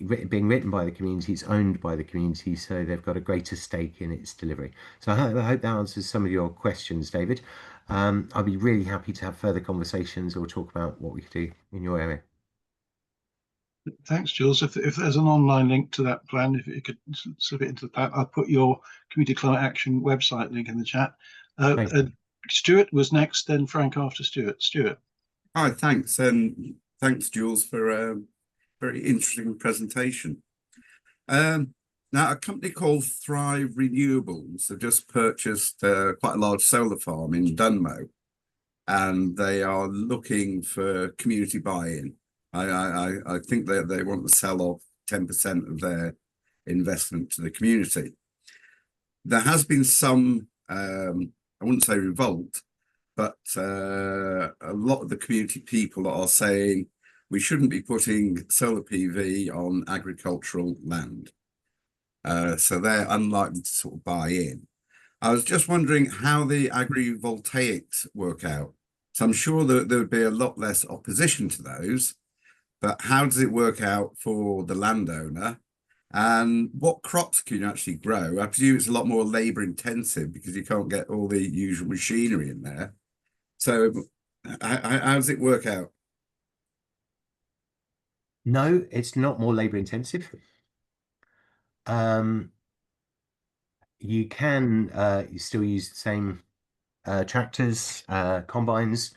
written by the community, it's owned by the community, so they've got a greater stake in its delivery. So I hope that answers some of your questions, David. I'll be really happy to have further conversations or talk about what we could do in your area. Thanks, Jules. If there's an online link to that plan, if you could slip it into that, I'll put your Community Climate Action website link in the chat. Stuart was next, then Frank after Stuart. Stuart. Hi, thanks. And thanks, Jules, for a very interesting presentation. Now, a company called Thrive Renewables have just purchased quite a large solar farm in Dunmow, and they are looking for community buy-in. I think that they want to sell off 10% of their investment to the community. There has been some, I wouldn't say revolt, but a lot of the community people are saying we shouldn't be putting solar PV on agricultural land. So they're unlikely to sort of buy in. I was just wondering how the agrivoltaics work out. So I'm sure that there would be a lot less opposition to those, but how does it work out for the landowner? And what crops can you actually grow? I presume it's a lot more labor intensive because you can't get all the usual machinery in there. So how does it work out? No, it's not more labor intensive. You can you still use the same tractors, combines.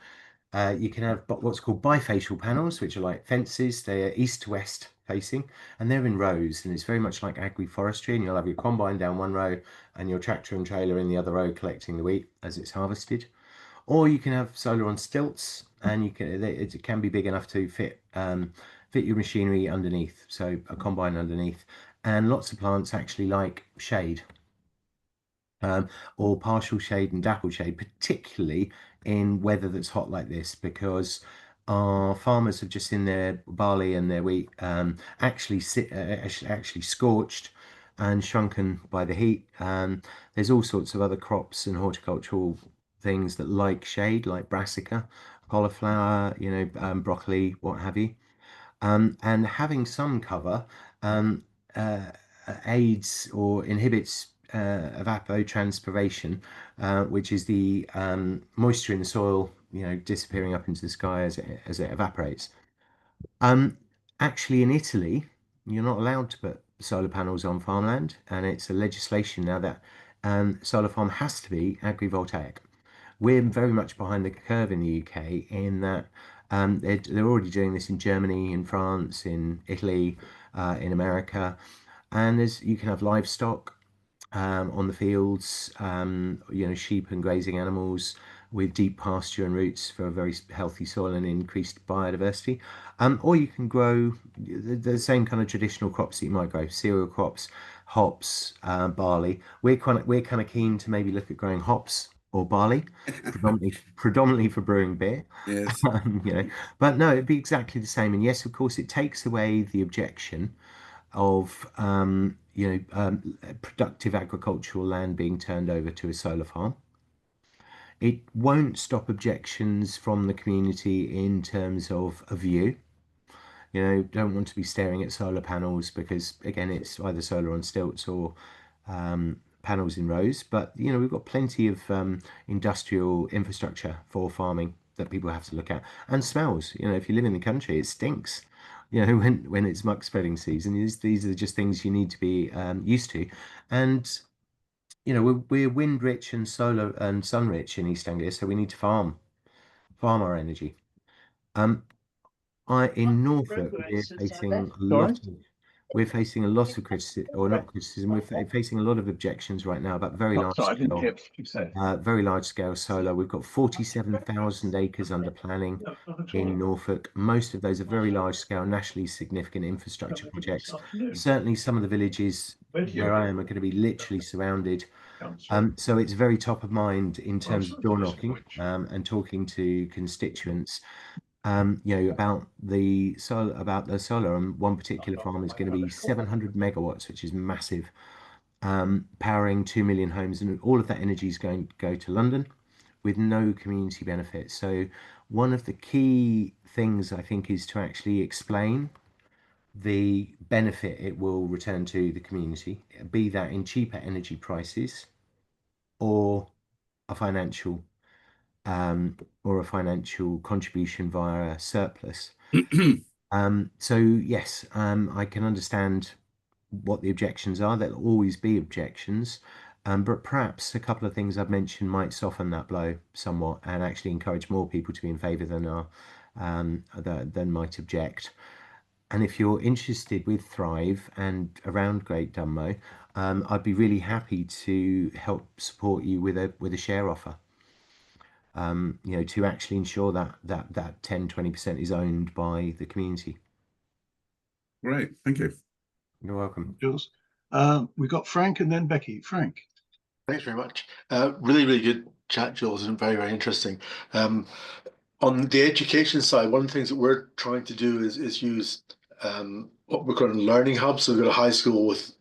You can have what's called bifacial panels, which are like fences. They are east to west facing, and they're in rows, and it's very much like agroforestry. And you'll have your combine down one row and your tractor and trailer in the other row collecting the wheat as it's harvested. Or you can have solar on stilts, and it can be big enough to fit your machinery underneath, so a combine underneath. And lots of plants actually like shade, or partial shade and dapple shade, particularly in weather that's hot like this, because our farmers have just seen their barley and their wheat actually scorched and shrunken by the heat. There's all sorts of other crops and horticultural things that like shade, like brassica, cauliflower, broccoli, what have you. And having some cover aids or inhibits evapotranspiration, which is the moisture in the soil, disappearing up into the sky as it evaporates. Um, Actually, in Italy, you're not allowed to put solar panels on farmland, and it's a legislation now that solar farm has to be agrivoltaic. We're very much behind the curve in the UK in that they're already doing this in Germany, in France, in Italy, in America, and there's you can have livestock on the fields, sheep and grazing animals with deep pasture and roots for a very healthy soil and increased biodiversity. Or you can grow the same kind of traditional crops that you might grow, cereal crops, hops, barley. We're kind of keen to maybe look at growing hops or barley, predominantly for brewing beer. Yes. You know, but no, it'd be exactly the same. And yes, of course, it takes away the objection of productive agricultural land being turned over to a solar farm. It won't stop objections from the community in terms of a view. Don't want to be staring at solar panels because again, it's either solar on stilts or panels in rows. But we've got plenty of industrial infrastructure for farming that people have to look at, and smells. If you live in the country, it stinks. When it's muck spreading season, these are just things you need to be used to, and we're wind rich and solar and sun rich in East Anglia, so we need to farm our energy. In Norfolk, we're facing a lot of criticism, or not criticism, facing a lot of objections right now about very large scale solar. We've got 47,000 acres under planning in Norfolk. Most of those are very large scale, nationally significant infrastructure projects. Certainly some of the villages where I am are going to be literally surrounded. So it's very top of mind in terms of door knocking and talking to constituents about the solar, and one particular farm is going to be 700 megawatts, which is massive, powering 2 million homes, and all of that energy is going to go to London with no community benefit. So one of the key things I think is to actually explain the benefit it will return to the community, be that in cheaper energy prices or a financial or a financial contribution via a surplus. So yes, I can understand what the objections are. There'll always be objections, but perhaps a couple of things I've mentioned might soften that blow somewhat and actually encourage more people to be in favour than might object. And if you're interested with Thrive and around Great Dunmow, I'd be really happy to help support you with a share offer. To actually ensure that 10-20% is owned by the community. Great, thank you. You're welcome. Jules. We've got Frank and then Becky. Frank. Thanks very much. Really, really good chat, Jules, and very, very interesting. On the education side, one of the things that we're trying to do is use what we're calling learning hubs. So we've got a high school with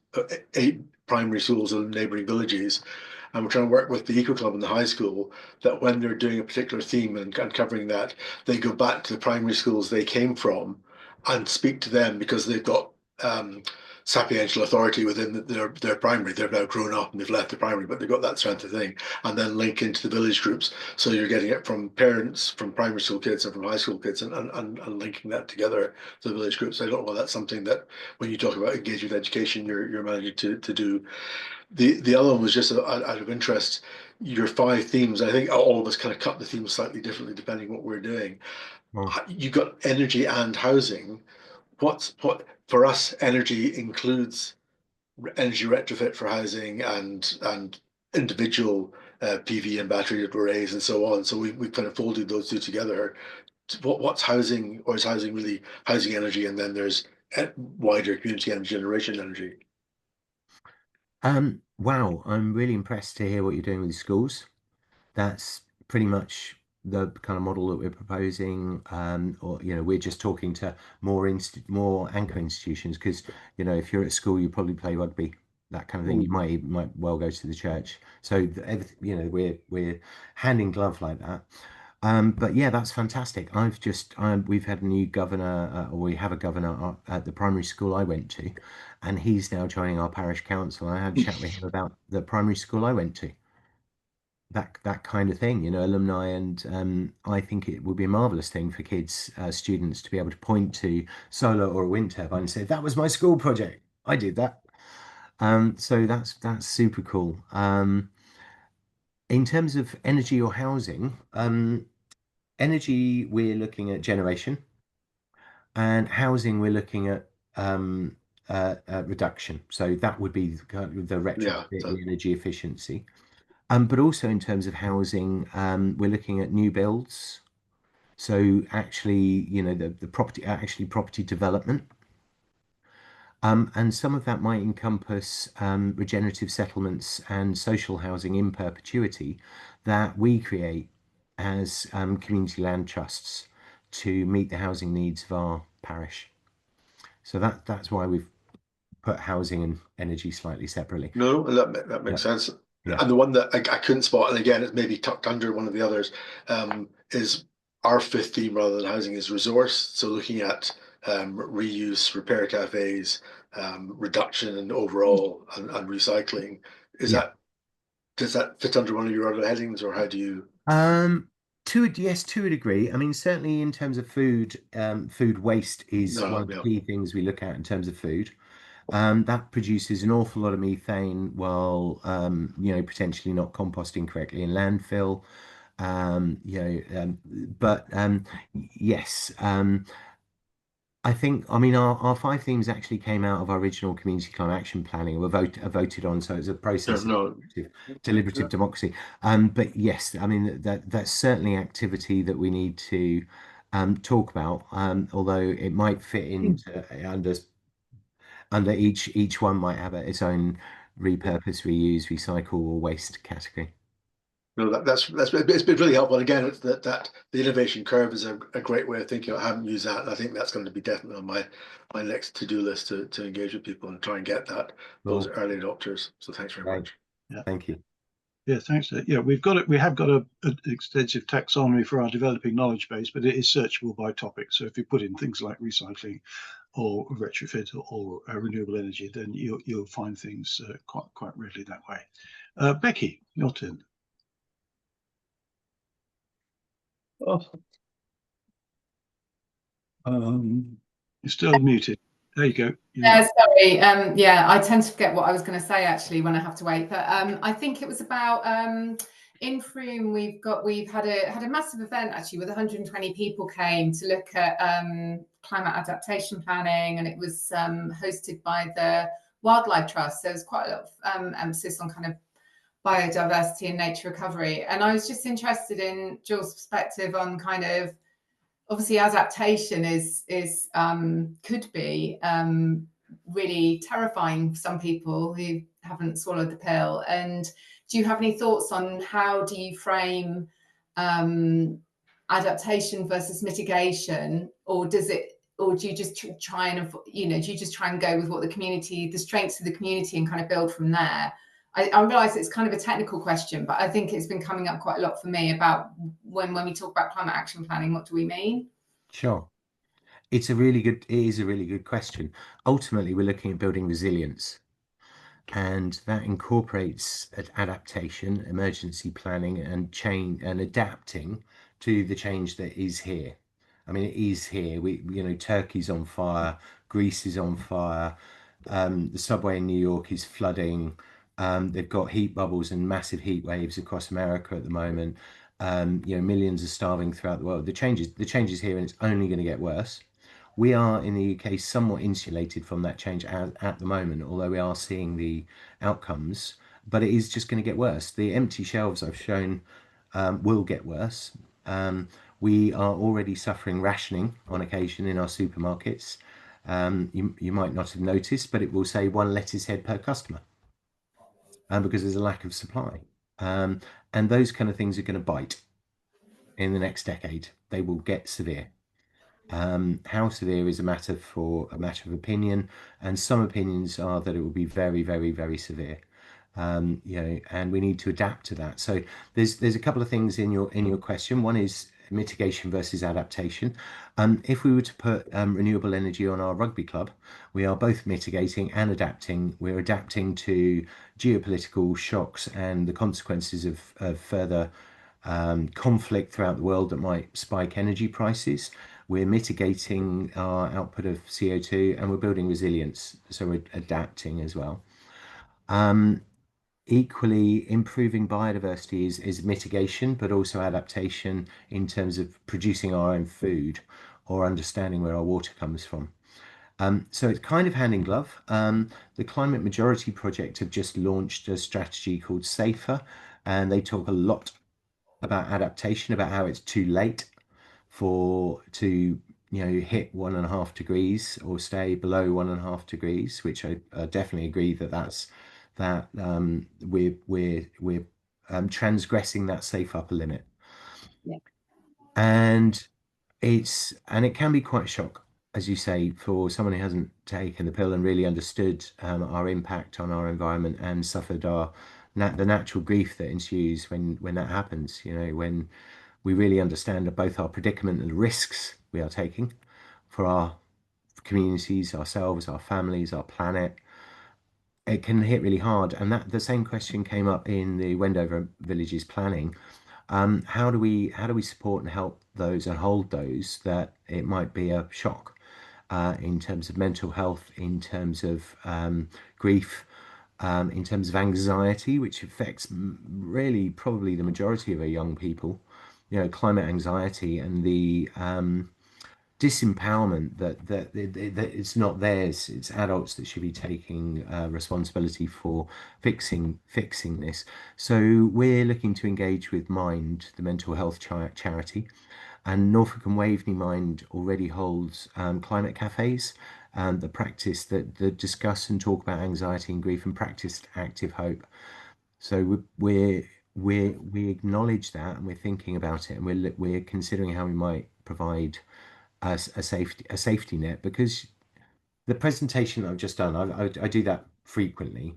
8 primary schools in neighbouring villages, and we're trying to work with the Eco Club and the high school that when they're doing a particular theme and covering that, they go back to the primary schools they came from and speak to them because they've got sapiential authority within their primary. They're now grown up and they've left the primary, but they've got that strength of thing, and then link into the village groups. So you're getting it from parents, from primary school kids and from high school kids, and linking that together to the village groups. I don't know, that's something that when you talk about engage with education, you're managing to do. The other one was just out of interest, your 5 themes. I think all of us kind of cut the themes slightly differently depending what we're doing. You've got energy and housing. What for us, energy includes energy retrofit for housing and individual PV and battery arrays and so on. So we kind of folded those two together. What's housing, or is housing really housing energy, and then there's wider community energy generation energy? Wow, I'm really impressed to hear what you're doing with the schools. That's pretty much the kind of model that we're proposing, or we're just talking to more anchor institutions, because if you're at school you probably play rugby, that kind of thing. You might well go to the church, so we're hand in glove like that. But yeah, that's fantastic. We've had a new governor, or we have a governor at the primary school I went to, and he's now joining our parish council. I had a chat with him about the primary school I went to. that kind of thing, alumni, and I think it would be a marvelous thing for kids, students, to be able to point to solar or a wind turbine and say, that was my school project. I did that. So that's super cool. In terms of energy or housing, energy, we're looking at generation, and housing, we're looking at reduction. So that would be the Yeah. retrofit, the energy efficiency. But also in terms of housing, we're looking at new builds. So actually, the property, actually property development. And some of that might encompass regenerative settlements and social housing in perpetuity that we create as community land trusts to meet the housing needs of our parish. So that's why we've put housing and energy slightly separately. No, that makes sense. Yeah. And the one that I couldn't spot, and again, it's maybe tucked under one of the others, is our fifth theme rather than housing is resource. So looking at reuse, repair cafes, reduction and overall and recycling. Does that fit under one of your other headings, or how do you? Yes, to a degree. I mean, certainly in terms of food, food waste is one of the key things we look at in terms of food. That produces an awful lot of methane while, potentially not composting correctly in landfill. Yes, I think, I mean, our five themes actually came out of our original community climate action planning and were voted on. So it's a process of deliberative democracy. But yes, I mean, that's certainly activity that we need to talk about, although it might fit into under each one might have its own repurpose, reuse, recycle, or waste category. No, that's it's been really helpful. And again, it's that the innovation curve is a great way of thinking. I haven't used that, and I think that's going to be definitely on my next to-do list to engage with people and try and get those early adopters. So thanks very much. Yeah. Thank you. Yeah, thanks. Yeah, we have got an extensive taxonomy for our developing knowledge base, but it is searchable by topic. So if you put in things like recycling or retrofit or renewable energy, then you'll find things quite readily that way. Becky, your turn. Oh. You're still muted. There you go. Sorry. Yeah, I tend to forget what I was going to say actually when I have to wait. But I think it was about in Frome. We've had a massive event actually with 120 people came to look at climate adaptation planning, and it was hosted by the Wildlife Trust. So there's quite a lot of emphasis on kind of biodiversity and nature recovery. And I was just interested in Joolz' perspective on kind of, obviously adaptation could be really terrifying for some people who haven't swallowed the pill. And do you have any thoughts on how do you frame adaptation versus mitigation, or do you just try and go with what the strengths of the community and kind of build from there? I realize it's kind of a technical question, but I think it's been coming up quite a lot for me about when we talk about climate action planning, what do we mean? Sure. It is a really good question. Ultimately, we're looking at building resilience, and that incorporates adaptation, emergency planning, and change and adapting to the change that is here. I mean, it is here. Turkey's on fire, Greece is on fire, the subway in New York is flooding. They've got heat bubbles and massive heat waves across America at the moment. Millions are starving throughout the world. The change is here, and it's only going to get worse. We are in the UK somewhat insulated from that change at the moment, although we are seeing the outcomes. But it is just going to get worse. The empty shelves I've shown will get worse. We are already suffering rationing on occasion in our supermarkets. You might not have noticed, but it will say 1 lettuce head per customer. Because there's a lack of supply. And those kind of things are going to bite in the next decade. They will get severe. How severe is a matter of opinion, and some opinions are that it will be very, very, very severe. And we need to adapt to that. So there's a couple of things in your question. One is mitigation versus adaptation. If we were to put renewable energy on our rugby club, we are both mitigating and adapting. We're adapting to geopolitical shocks and the consequences of further conflict throughout the world that might spike energy prices. We're mitigating our output of CO2 and we're building resilience. So we're adapting as well. Equally, improving biodiversity is mitigation, but also adaptation in terms of producing our own food or understanding where our water comes from. So it's kind of hand in glove. The Climate Majority Project have just launched a strategy called Safer, and they talk a lot about adaptation, about how it's too late to hit 1.5 degrees or stay below 1.5 degrees, which I definitely agree that we're transgressing that safe upper limit. Yeah. And it can be quite a shock, as you say, for someone who hasn't taken the pill and really understood our impact on our environment and suffered the natural grief that ensues when that happens. When we really understand both our predicament and the risks we are taking for our communities, ourselves, our families, our planet. It can hit really hard. And that the same question came up in the Wendover Villages planning. How do we support and help those and hold those that it might be a shock in terms of mental health, in terms of grief, in terms of anxiety, which affects really probably the majority of our young people, climate anxiety and the disempowerment that it's not theirs, it's adults that should be taking responsibility for fixing this. So we're looking to engage with Mind, the mental health charity, and Norfolk and Waveney Mind already holds climate cafes that practice that discuss and talk about anxiety and grief and practice active hope. So we acknowledge that and we're thinking about it, and we're considering how we might provide a safety net, because the presentation I've just done, I do that frequently.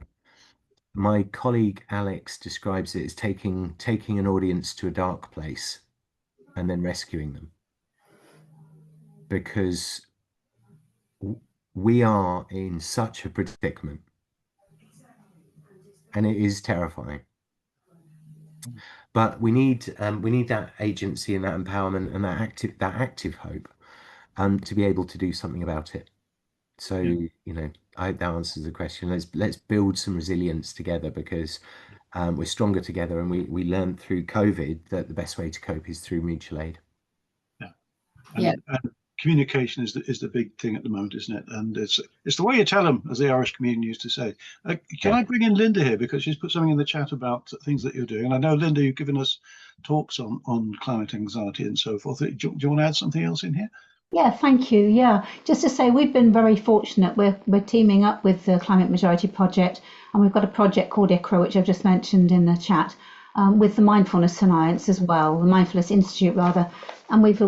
My colleague Alex describes it as taking an audience to a dark place and then rescuing them, because we are in such a predicament and it is terrifying. But we need that agency and that empowerment and that active hope to be able to do something about it. So, I hope that answers the question. Let's build some resilience together, because we're stronger together, and we learned through COVID that the best way to cope is through mutual aid. And communication is the big thing at the moment, isn't it? And it's the way you tell them, as the Irish community used to say. Can I bring in Linda here, because she's put something in the chat about things that you're doing, and I know, Linda, you've given us talks on climate anxiety and so forth. Do you want to add something else in here? Yeah, thank you. Yeah, just to say we've been very fortunate. We're teaming up with the Climate Majority Project, and we've got a project called ICRA, which I've just mentioned in the chat, with the Mindfulness Alliance as well, the Mindfulness Institute rather, and we've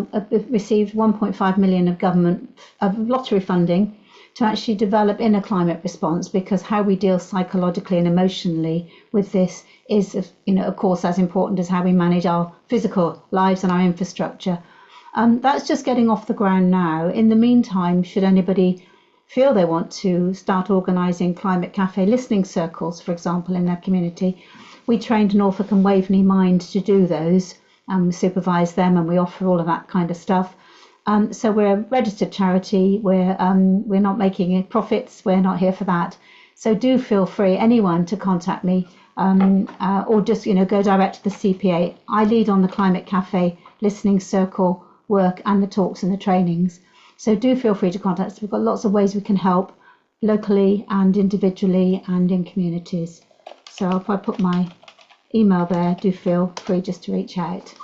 received 1.5 million of government lottery funding to actually develop inner climate response, because how we deal psychologically and emotionally with this is, of course, as important as how we manage our physical lives and our infrastructure. That's just getting off the ground now. In the meantime, should anybody feel they want to start organising climate cafe listening circles, for example, in their community, we trained Norfolk and Waveney Mind to do those, and we supervise them, and we offer all of that kind of stuff. So we're a registered charity. We're not making profits. We're not here for that. So do feel free, anyone, to contact me, or just go direct to the CPA. I lead on the climate cafe listening circle work and the talks and the trainings. So do feel free to contact us. We've got lots of ways we can help locally and individually and in communities. So I'll probably put my email there. Do feel free just to reach out.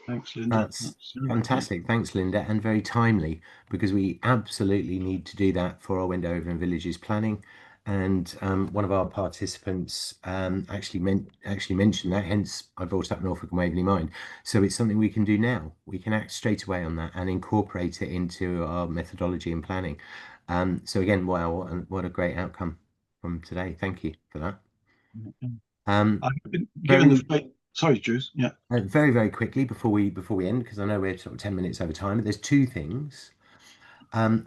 Thanks, Linda. That's fantastic. Thanks, Linda, and very timely, because we absolutely need to do that for our Wendover and Villages planning. And one of our participants actually mentioned that, hence I brought up Norfolk and Waveney Mind. So it's something we can do now. We can act straight away on that and incorporate it into our methodology and planning. So again, wow, what a great outcome from today. Thank you for that. I've been given Sorry, Jules. Yeah. Very, very quickly before we end, because I know we're sort of 10 minutes over time. But there's two things.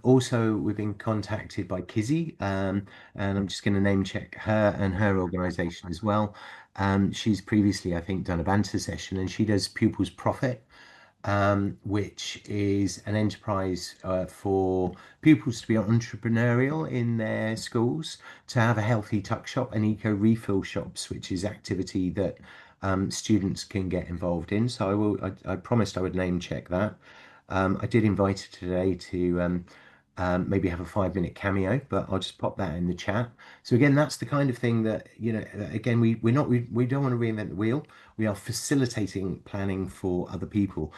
Also, we've been contacted by Kizzy, and I'm just going to name check her and her organisation as well. She's previously, I think, done a Banter session, and she does Pupils Profit, which is an enterprise for pupils to be entrepreneurial in their schools, to have a healthy tuck shop and eco refill shops, which is activity that students can get involved in. So I promised I would name check that. I did invite her today to maybe have a 5-minute cameo, but I'll just pop that in the chat. So again, that's the kind of thing that, again, we don't want to reinvent the wheel. We are facilitating planning for other people.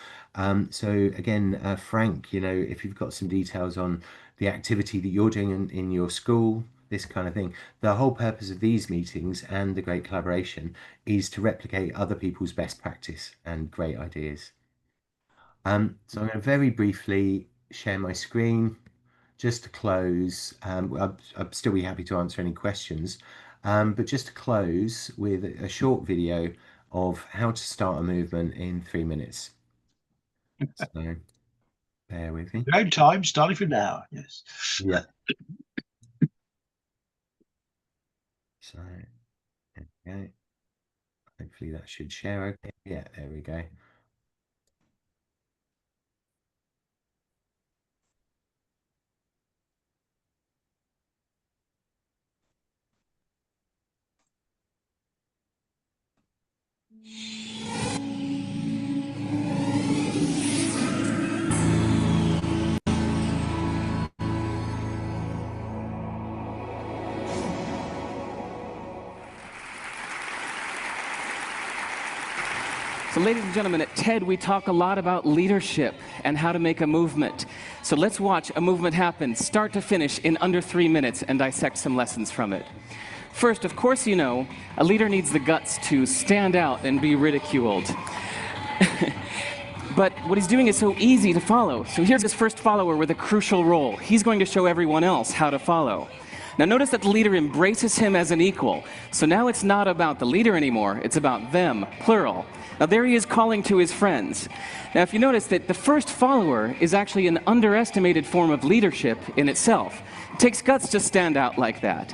So again, Frank, if you've got some details on the activity that you're doing in your school, this kind of thing. The whole purpose of these meetings and the great collaboration is to replicate other people's best practice and great ideas. So I'm going to very briefly share my screen just to close. I'd still be happy to answer any questions, but just to close with a short video of how to start a movement in 3 minutes. So bear with me. Your own time, starting from now. Yes. Yeah. So, okay. Hopefully that should share okay. Yeah, there we go. So ladies and gentlemen, at TED we talk a lot about leadership and how to make a movement. So let's watch a movement happen, start to finish, in under 3 minutes and dissect some lessons from it. First, of course, a leader needs the guts to stand out and be ridiculed. But what he's doing is so easy to follow. So here's his first follower with a crucial role. He's going to show everyone else how to follow. Now notice that the leader embraces him as an equal. So now it's not about the leader anymore, it's about them, plural. Now there he is calling to his friends. Now if you notice that the first follower is actually an underestimated form of leadership in itself. It takes guts to stand out like that.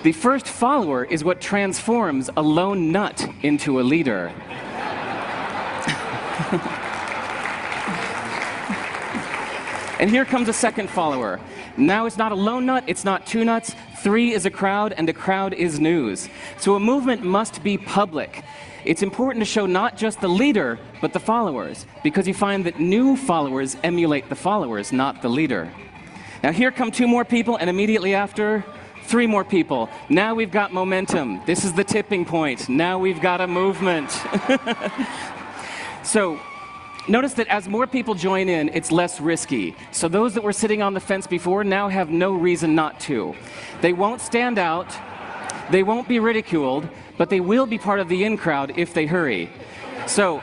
The first follower is what transforms a lone nut into a leader. And here comes a second follower. Now it's not a lone nut, it's not two nuts, 3 is a crowd, and a crowd is news. So a movement must be public. It's important to show not just the leader, but the followers, because you find that new followers emulate the followers, not the leader. Now here come 2 more people, and immediately after, 3 more people. Now we've got momentum. This is the tipping point. Now we've got a movement. So notice that as more people join in, it's less risky. So those that were sitting on the fence before now have no reason not to. They won't stand out, they won't be ridiculed, but they will be part of the in crowd if they hurry. So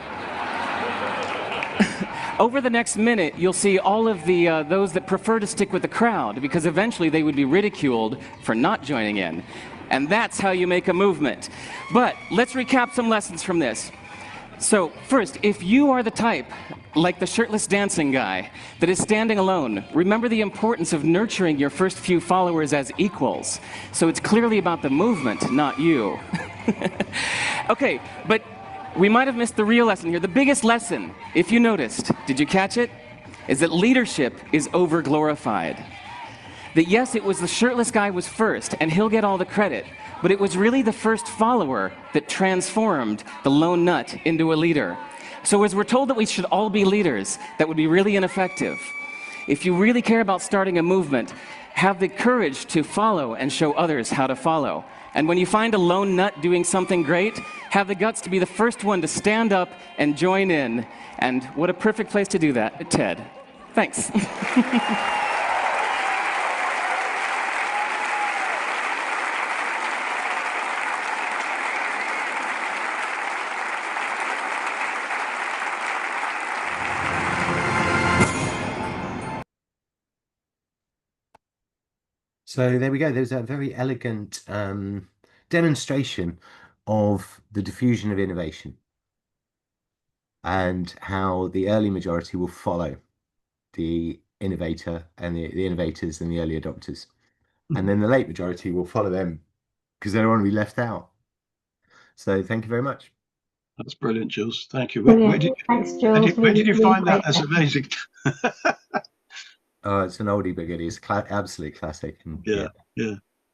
over the next minute, you'll see all of the those that prefer to stick with the crowd, because eventually they would be ridiculed for not joining in. And that's how you make a movement. But let's recap some lessons from this. So first, if you are the type, like the shirtless dancing guy, that is standing alone, remember the importance of nurturing your first few followers as equals. So it's clearly about the movement, not you. Okay, but we might have missed the real lesson here. The biggest lesson, if you noticed, did you catch it? Is that leadership is over-glorified. That yes, it was the shirtless guy was first, and he'll get all the credit, but it was really the first follower that transformed the lone nut into a leader. So as we're told that we should all be leaders, that would be really ineffective. If you really care about starting a movement, have the courage to follow and show others how to follow. And when you find a lone nut doing something great, have the guts to be the first one to stand up and join in. And what a perfect place to do that at TED. Thanks. So there we go. There's a very elegant demonstration of the diffusion of innovation. and how the early majority will follow the innovator and the innovators and the early adopters. And then the late majority will follow them because they don't want to be left out. So thank you very much. That's brilliant, Jules. Thank you. Brilliant. Thanks, Jules. Where did you Really find that? great. That's amazing. Oh, it's an oldie but goodie. It's absolute classic. And yeah.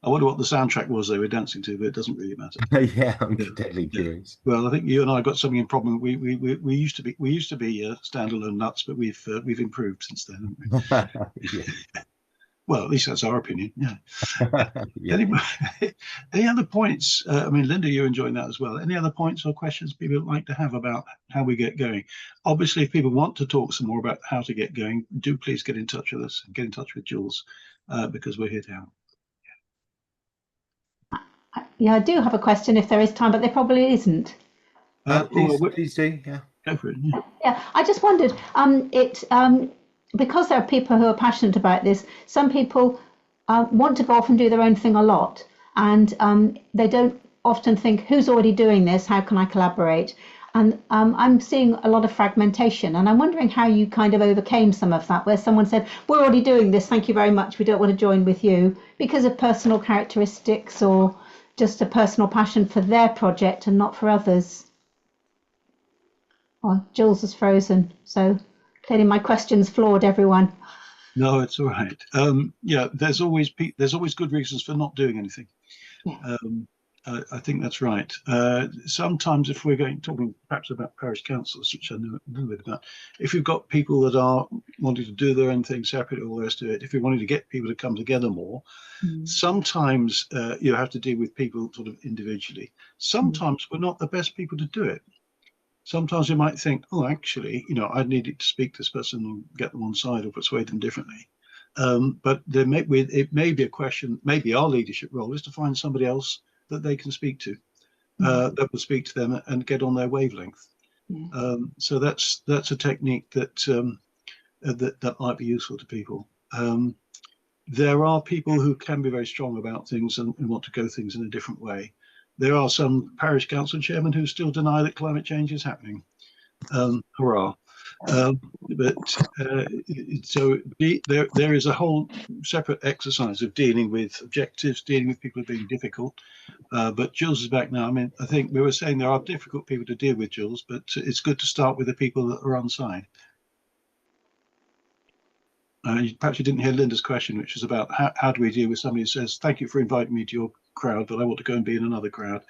I wonder what the soundtrack was they were dancing to, but it doesn't really matter. Yeah, I'm deadly curious. Well, I think you and I got something in common. We used to be standalone nuts, but we've improved since then, haven't we? Yeah. Well, at least that's our opinion. Yeah. Any other points? I mean, Linda, you're enjoying that as well. Any other points or questions people would like to have about how we get going? Obviously, if people want to talk some more about how to get going, do please get in touch with us and get in touch with Jules, because we're here to help. Yeah, I do have a question if there is time, but there probably isn't. Please do. Yeah. Go for it. Yeah, I just wondered, because there are people who are passionate about this, some people want to go off and do their own thing a lot, and they don't often think, who's already doing this? How can I collaborate? And I'm seeing a lot of fragmentation, and I'm wondering how you kind of overcame some of that, where someone said, we're already doing this, thank you very much, we don't want to join with you, because of personal characteristics or just a personal passion for their project and not for others. Well, Jules is frozen, so clearly my question's floored everyone. No, it's all right. Yeah, there's always good reasons for not doing anything. Yeah. I think that's right. Sometimes if we're talking perhaps about parish councils, which I know a little bit about, if you've got people that are wanting to do their own thing separate, all the rest of it, if you're wanting to get people to come together more, sometimes you have to deal with people sort of individually. Sometimes we're not the best people to do it. Sometimes you might think, oh, actually, I needed to speak to this person and get them on side or persuade them differently. But it may be a question, maybe our leadership role is to find somebody else that they can speak to, that will speak to them and get on their wavelength. So that's a technique that might be useful to people. There are people who can be very strong about things and want to go things in a different way. There are some parish council chairmen who still deny that climate change is happening. Hurrah. So there is a whole separate exercise of dealing with objectives, dealing with people being difficult. But Jules is back now. I mean, I think we were saying there are difficult people to deal with, Jules, but it's good to start with the people that are on side. Perhaps you didn't hear Linda's question, which is about how do we deal with somebody who says, thank you for inviting me to your crowd, but I want to go and be in another crowd.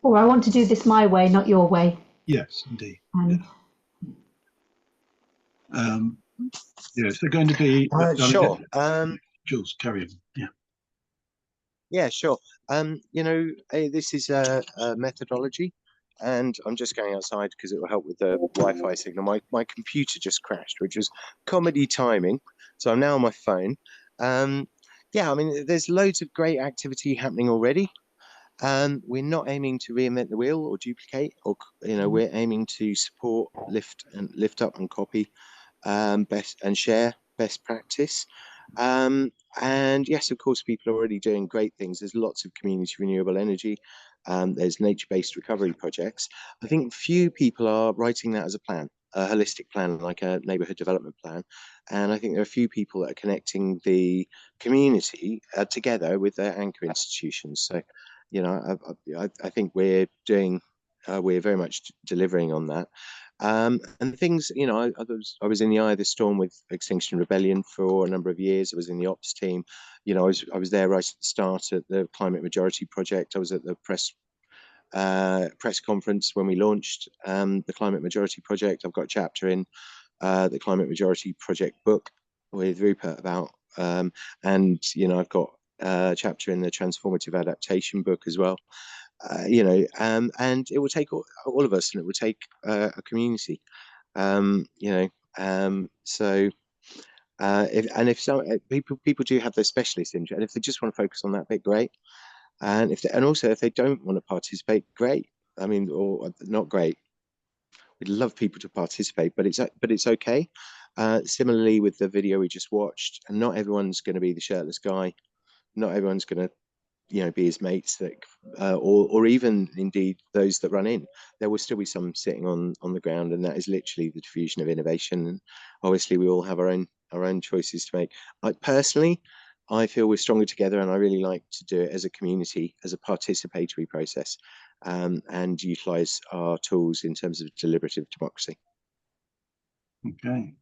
Or I want to do this my way, not your way. Yes, indeed. Yes, they're going to be... Sure. Jules, carry on. Yeah. Yeah, sure. This is a methodology, and I'm just going outside because it will help with the Wi-Fi signal. My computer just crashed, which was comedy timing. So I'm now on my phone. Yeah, I mean, there's loads of great activity happening already. We're not aiming to reinvent the wheel or duplicate, or we're aiming to support, lift up and copy best and share best practice. And yes, of course, people are already doing great things. There's lots of community renewable energy. There's nature-based recovery projects. I think few people are writing that as a plan, a holistic plan, like a neighbourhood development plan. And I think there are a few people that are connecting the community together with their anchor institutions. So, I think we're very much delivering on that. And things, I was in the eye of the storm with Extinction Rebellion for a number of years. I was in the ops team. I was there right at the start at the Climate Majority Project. I was at the press conference when we launched the Climate Majority Project. I've got a chapter in the Climate Majority Project book with Rupert about, and I've got a chapter in the Transformative Adaptation book as well. And it will take all of us, and it will take a community. If some people do have their specialist interest, and if they just want to focus on that bit, great. And also if they don't want to participate, great. I mean, or not great. We'd love people to participate, but it's okay. Similarly with the video we just watched, and not everyone's going to be the shirtless guy. Not everyone's going to you know, be his mates that, or even indeed those that run in. There will still be some sitting on the ground, and that is literally the diffusion of innovation. And obviously, we all have our own choices to make. Personally, I feel we're stronger together, and I really like to do it as a community, as a participatory process, and utilise our tools in terms of deliberative democracy. Okay.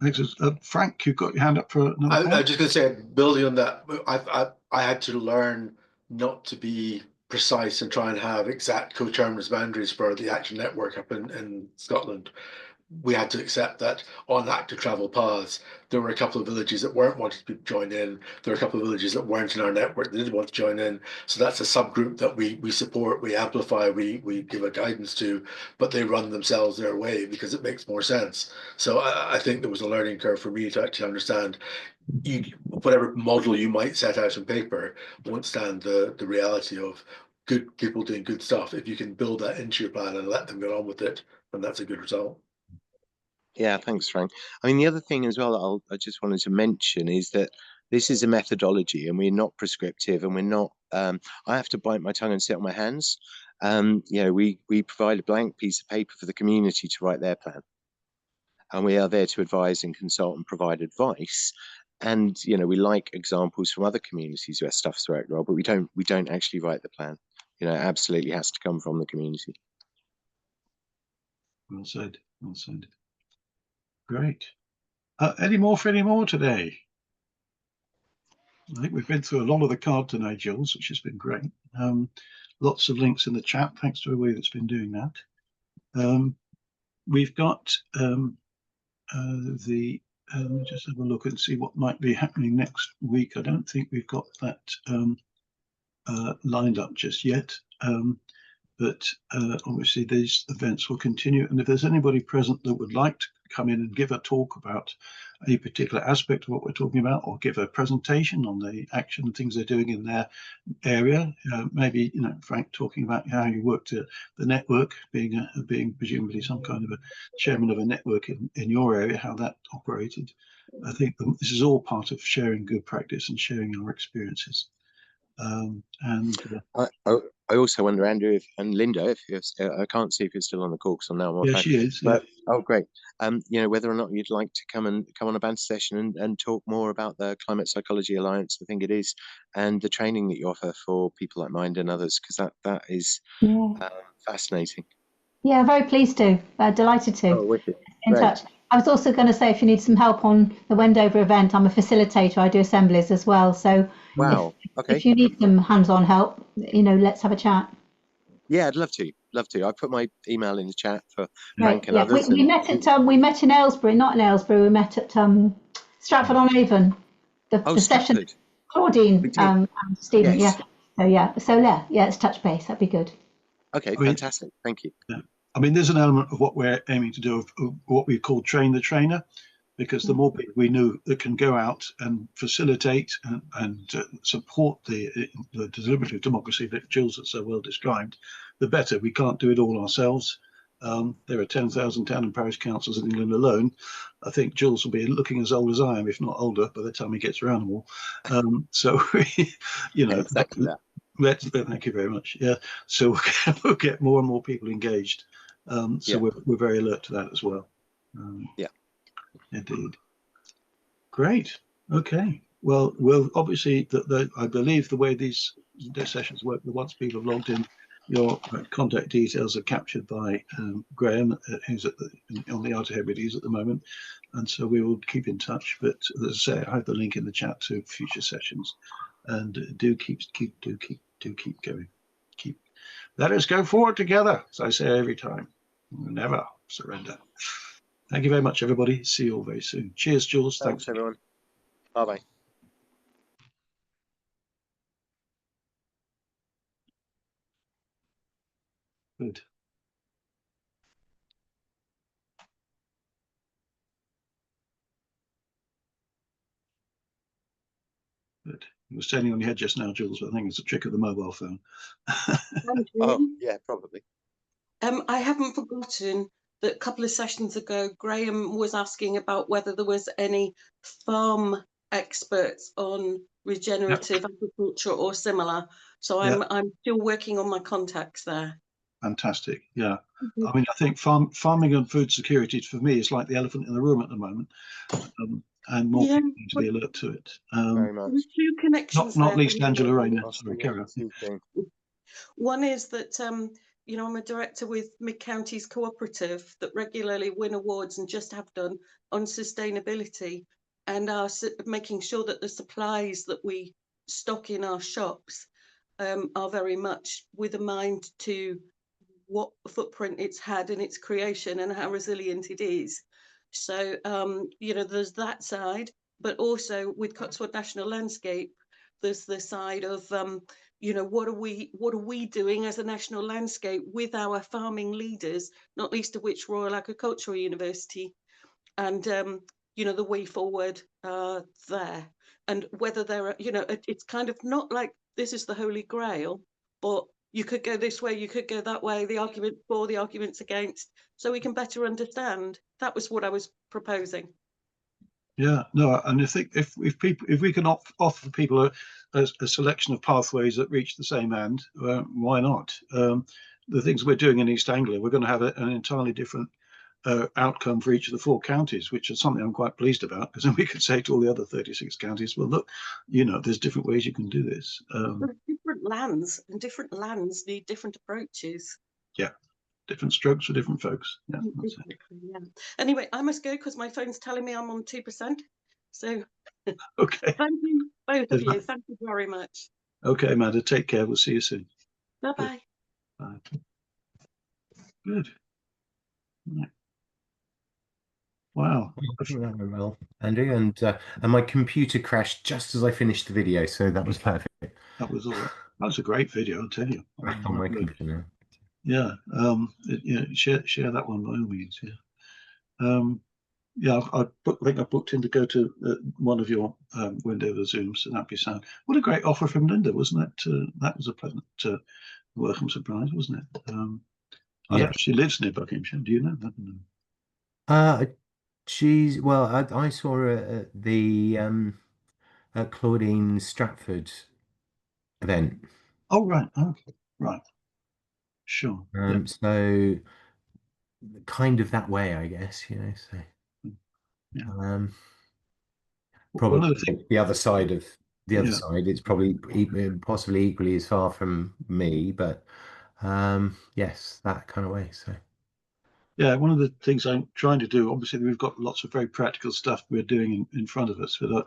Thanks. Frank, you've got your hand up for another I was just going to say, building on that, I had to learn not to be precise and try and have exact coterminous boundaries for the action network up in Scotland. We had to accept that on active travel paths, there were a couple of villages that weren't wanting to join in. There were a couple of villages that weren't in our network that didn't want to join in. So that's a subgroup that we support, we amplify, we give a guidance to, but they run themselves their way because it makes more sense. So I think there was a learning curve for me to actually understand whatever model you might set out on paper won't stand the reality of good people doing good stuff. If you can build that into your plan and let them get on with it, then that's a good result. Yeah, thanks, Frank. I mean, the other thing as well I just wanted to mention is that this is a methodology, and we're not prescriptive, and we're not. I have to bite my tongue and sit on my hands. You know, we provide a blank piece of paper for the community to write their plan, and we are there to advise and consult and provide advice. And you know, we like examples from other communities where stuff's worked well, but we don't actually write the plan. You know, it absolutely has to come from the community. Well said. Well said. Great. Any more for any more today? I think we've been through a lot of the card tonight, Joolz, which has been great. Lots of links in the chat. Thanks to everybody that's been doing that. We've got just have a look and see what might be happening next week. I don't think we've got that lined up just yet. But obviously these events will continue. And if there's anybody present that would like to come in and give a talk about a particular aspect of what we're talking about, or give a presentation on the action and things they're doing in their area, maybe, you know, Frank talking about how you worked at the network, being presumably some kind of a chairman of a network in your area, how that operated. I think this is all part of sharing good practice and sharing our experiences. I also wonder, Andrew and Linda, if I can't see if you're still on the call because I'm now on my phone. Yeah, she is. But oh, great. You know, whether or not you'd like to come on a banter session and talk more about the Climate Psychology Alliance, I think it is, and the training that you offer for people like mine and others, because that is fascinating. Yeah, very pleased to. Delighted to. Oh, wicked. In Great. touch. I was also going to say, if you need some help on the Wendover event, I'm a facilitator. I do assemblies as well. So wow. If you need some hands-on help, you know, let's have a chat. Yeah, I'd love to. I put my email in the chat for Frank and yeah. others. We met at we met in Aylesbury, not in Aylesbury. We met at Stratford-on-Avon. The session. Claudine and Stephen. Yes. So yeah, let's touch base. That'd be good. Okay, fantastic. Thank you. Yeah. I mean, there's an element of what we're aiming to do of what we call train the trainer, because the more people we know that can go out and facilitate and support the deliberative democracy that Joolz has so well described, the better. We can't do it all ourselves. There are 10,000 town and parish councils in England alone. I think Joolz will be looking as old as I am, if not older, by the time he gets around them all. So, you know, exactly that. Thank you very much. Yeah, so we'll get more and more people engaged. So we're very alert to that as well. Yeah, indeed. Great. Okay. Well, obviously, I believe the way these sessions work, that once people have logged in, your contact details are captured by Graham, who's on the Outer Hebrides at the moment, and so we will keep in touch. But as I say, I have the link in the chat to future sessions, and do keep going. Let us go forward together, as I say every time. Never surrender. Thank you very much, everybody. See you all very soon. Cheers, Joolz. Thanks everyone. Bye-bye. Good. Good. You were standing on your head just now, Joolz, but I think it's a trick of the mobile phone. Oh, yeah, probably. I haven't forgotten that a couple of sessions ago, Graham was asking about whether there was any farm experts on regenerative agriculture or similar. So I'm still working on my contacts there. Fantastic. Yeah. I mean, I think farming and food security for me is like the elephant in the room at the moment, and more people need to be alert to it. Very much. There's two connections Not there. least Angela Rayner. Sorry, carry on. One is that you know, I'm a director with Mid Counties Cooperative that regularly win awards and just have done on sustainability, and are making sure that the supplies that we stock in our shops are very much with a mind to what footprint it's had in its creation and how resilient it is. So, you know, there's that side, but also with Cotswold National Landscape, there's the side of, you know, what are we doing as a national landscape with our farming leaders, not least of which Royal Agricultural University, and, you know, the way forward there. And whether there are, you know, it's kind of not like this is the Holy Grail, but you could go this way, you could go that way, the argument for, the arguments against, so we can better understand. That was what I was proposing. Yeah, no, and I think if we can offer people a selection of pathways that reach the same end, why not? The things we're doing in East Anglia, we're going to have an entirely different outcome for each of the 4 counties, which is something I'm quite pleased about, because then we could say to all the other 36 counties, well, look, you know, there's different ways you can do this. Different lands, and different lands need different approaches. Yeah, different strokes for different folks. Yeah, that's it. Yeah. Anyway, I must go because my phone's telling me I'm on 2%. So, okay. Thank you, both of you. Thank you very much. Okay, Amanda, take care. We'll see you soon. Bye-bye. Bye. Good. Right. Wow. Well, Andrew, and my computer crashed just as I finished the video, so that was perfect. That was all right. That was a great video, I'll tell you. Back on my computer now. Yeah. Yeah. Share that one by all means. Yeah. Yeah. I think I booked in to go to one of your Wendover Zooms, so that'd be sound. What a great offer from Linda, wasn't it? That was a pleasant welcome surprise, wasn't it? I don't know if she lives near Buckinghamshire. Do you know? I don't know. Well, I saw her at the Claudine Stratford event. Oh, right. Okay. Right. Sure. So kind of that way, I guess, you know, so yeah. Probably the other side of the other side, it's probably possibly equally as far from me, but yes, that kind of way. So yeah, one of the things I'm trying to do, obviously we've got lots of very practical stuff we're doing in front of us, but I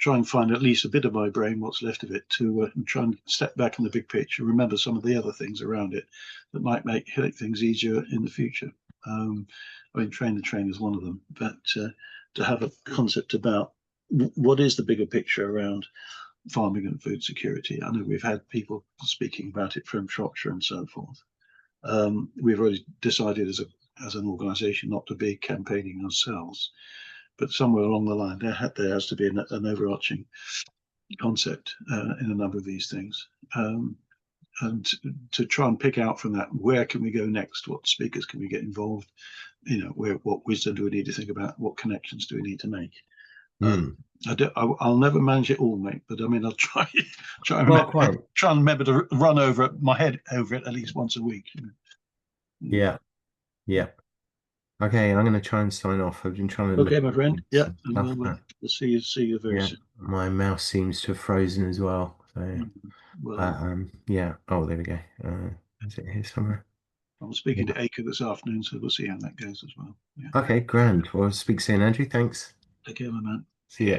try and find at least a bit of my brain, what's left of it, to try and step back in the big picture, remember some of the other things around it that might make things easier in the future. I mean, train the train is one of them, but to have a concept about what is the bigger picture around farming and food security. I know we've had people speaking about it from Shropshire and so forth. We've already decided as an organisation not to be campaigning ourselves, but somewhere along the line there has to be an overarching concept in a number of these things, and to try and pick out from that, where can we go next, what speakers can we get involved, you know, what wisdom do we need to think about, what connections do we need to make. I'll never manage it all, mate, but I mean, I'll try and remember to run over my head over it at least once a week. Yeah. Okay, I'm going to try and sign off. I've been trying to. Okay, my friend. Yeah, we'll see you very soon. My mouse seems to have frozen as well. So, yeah. Oh, there we go. Is it here somewhere? I'm speaking to Acre this afternoon, so we'll see how that goes as well. Yeah. Okay, grand. Well, speak soon, Andrew. Thanks. Take care, my man. See ya.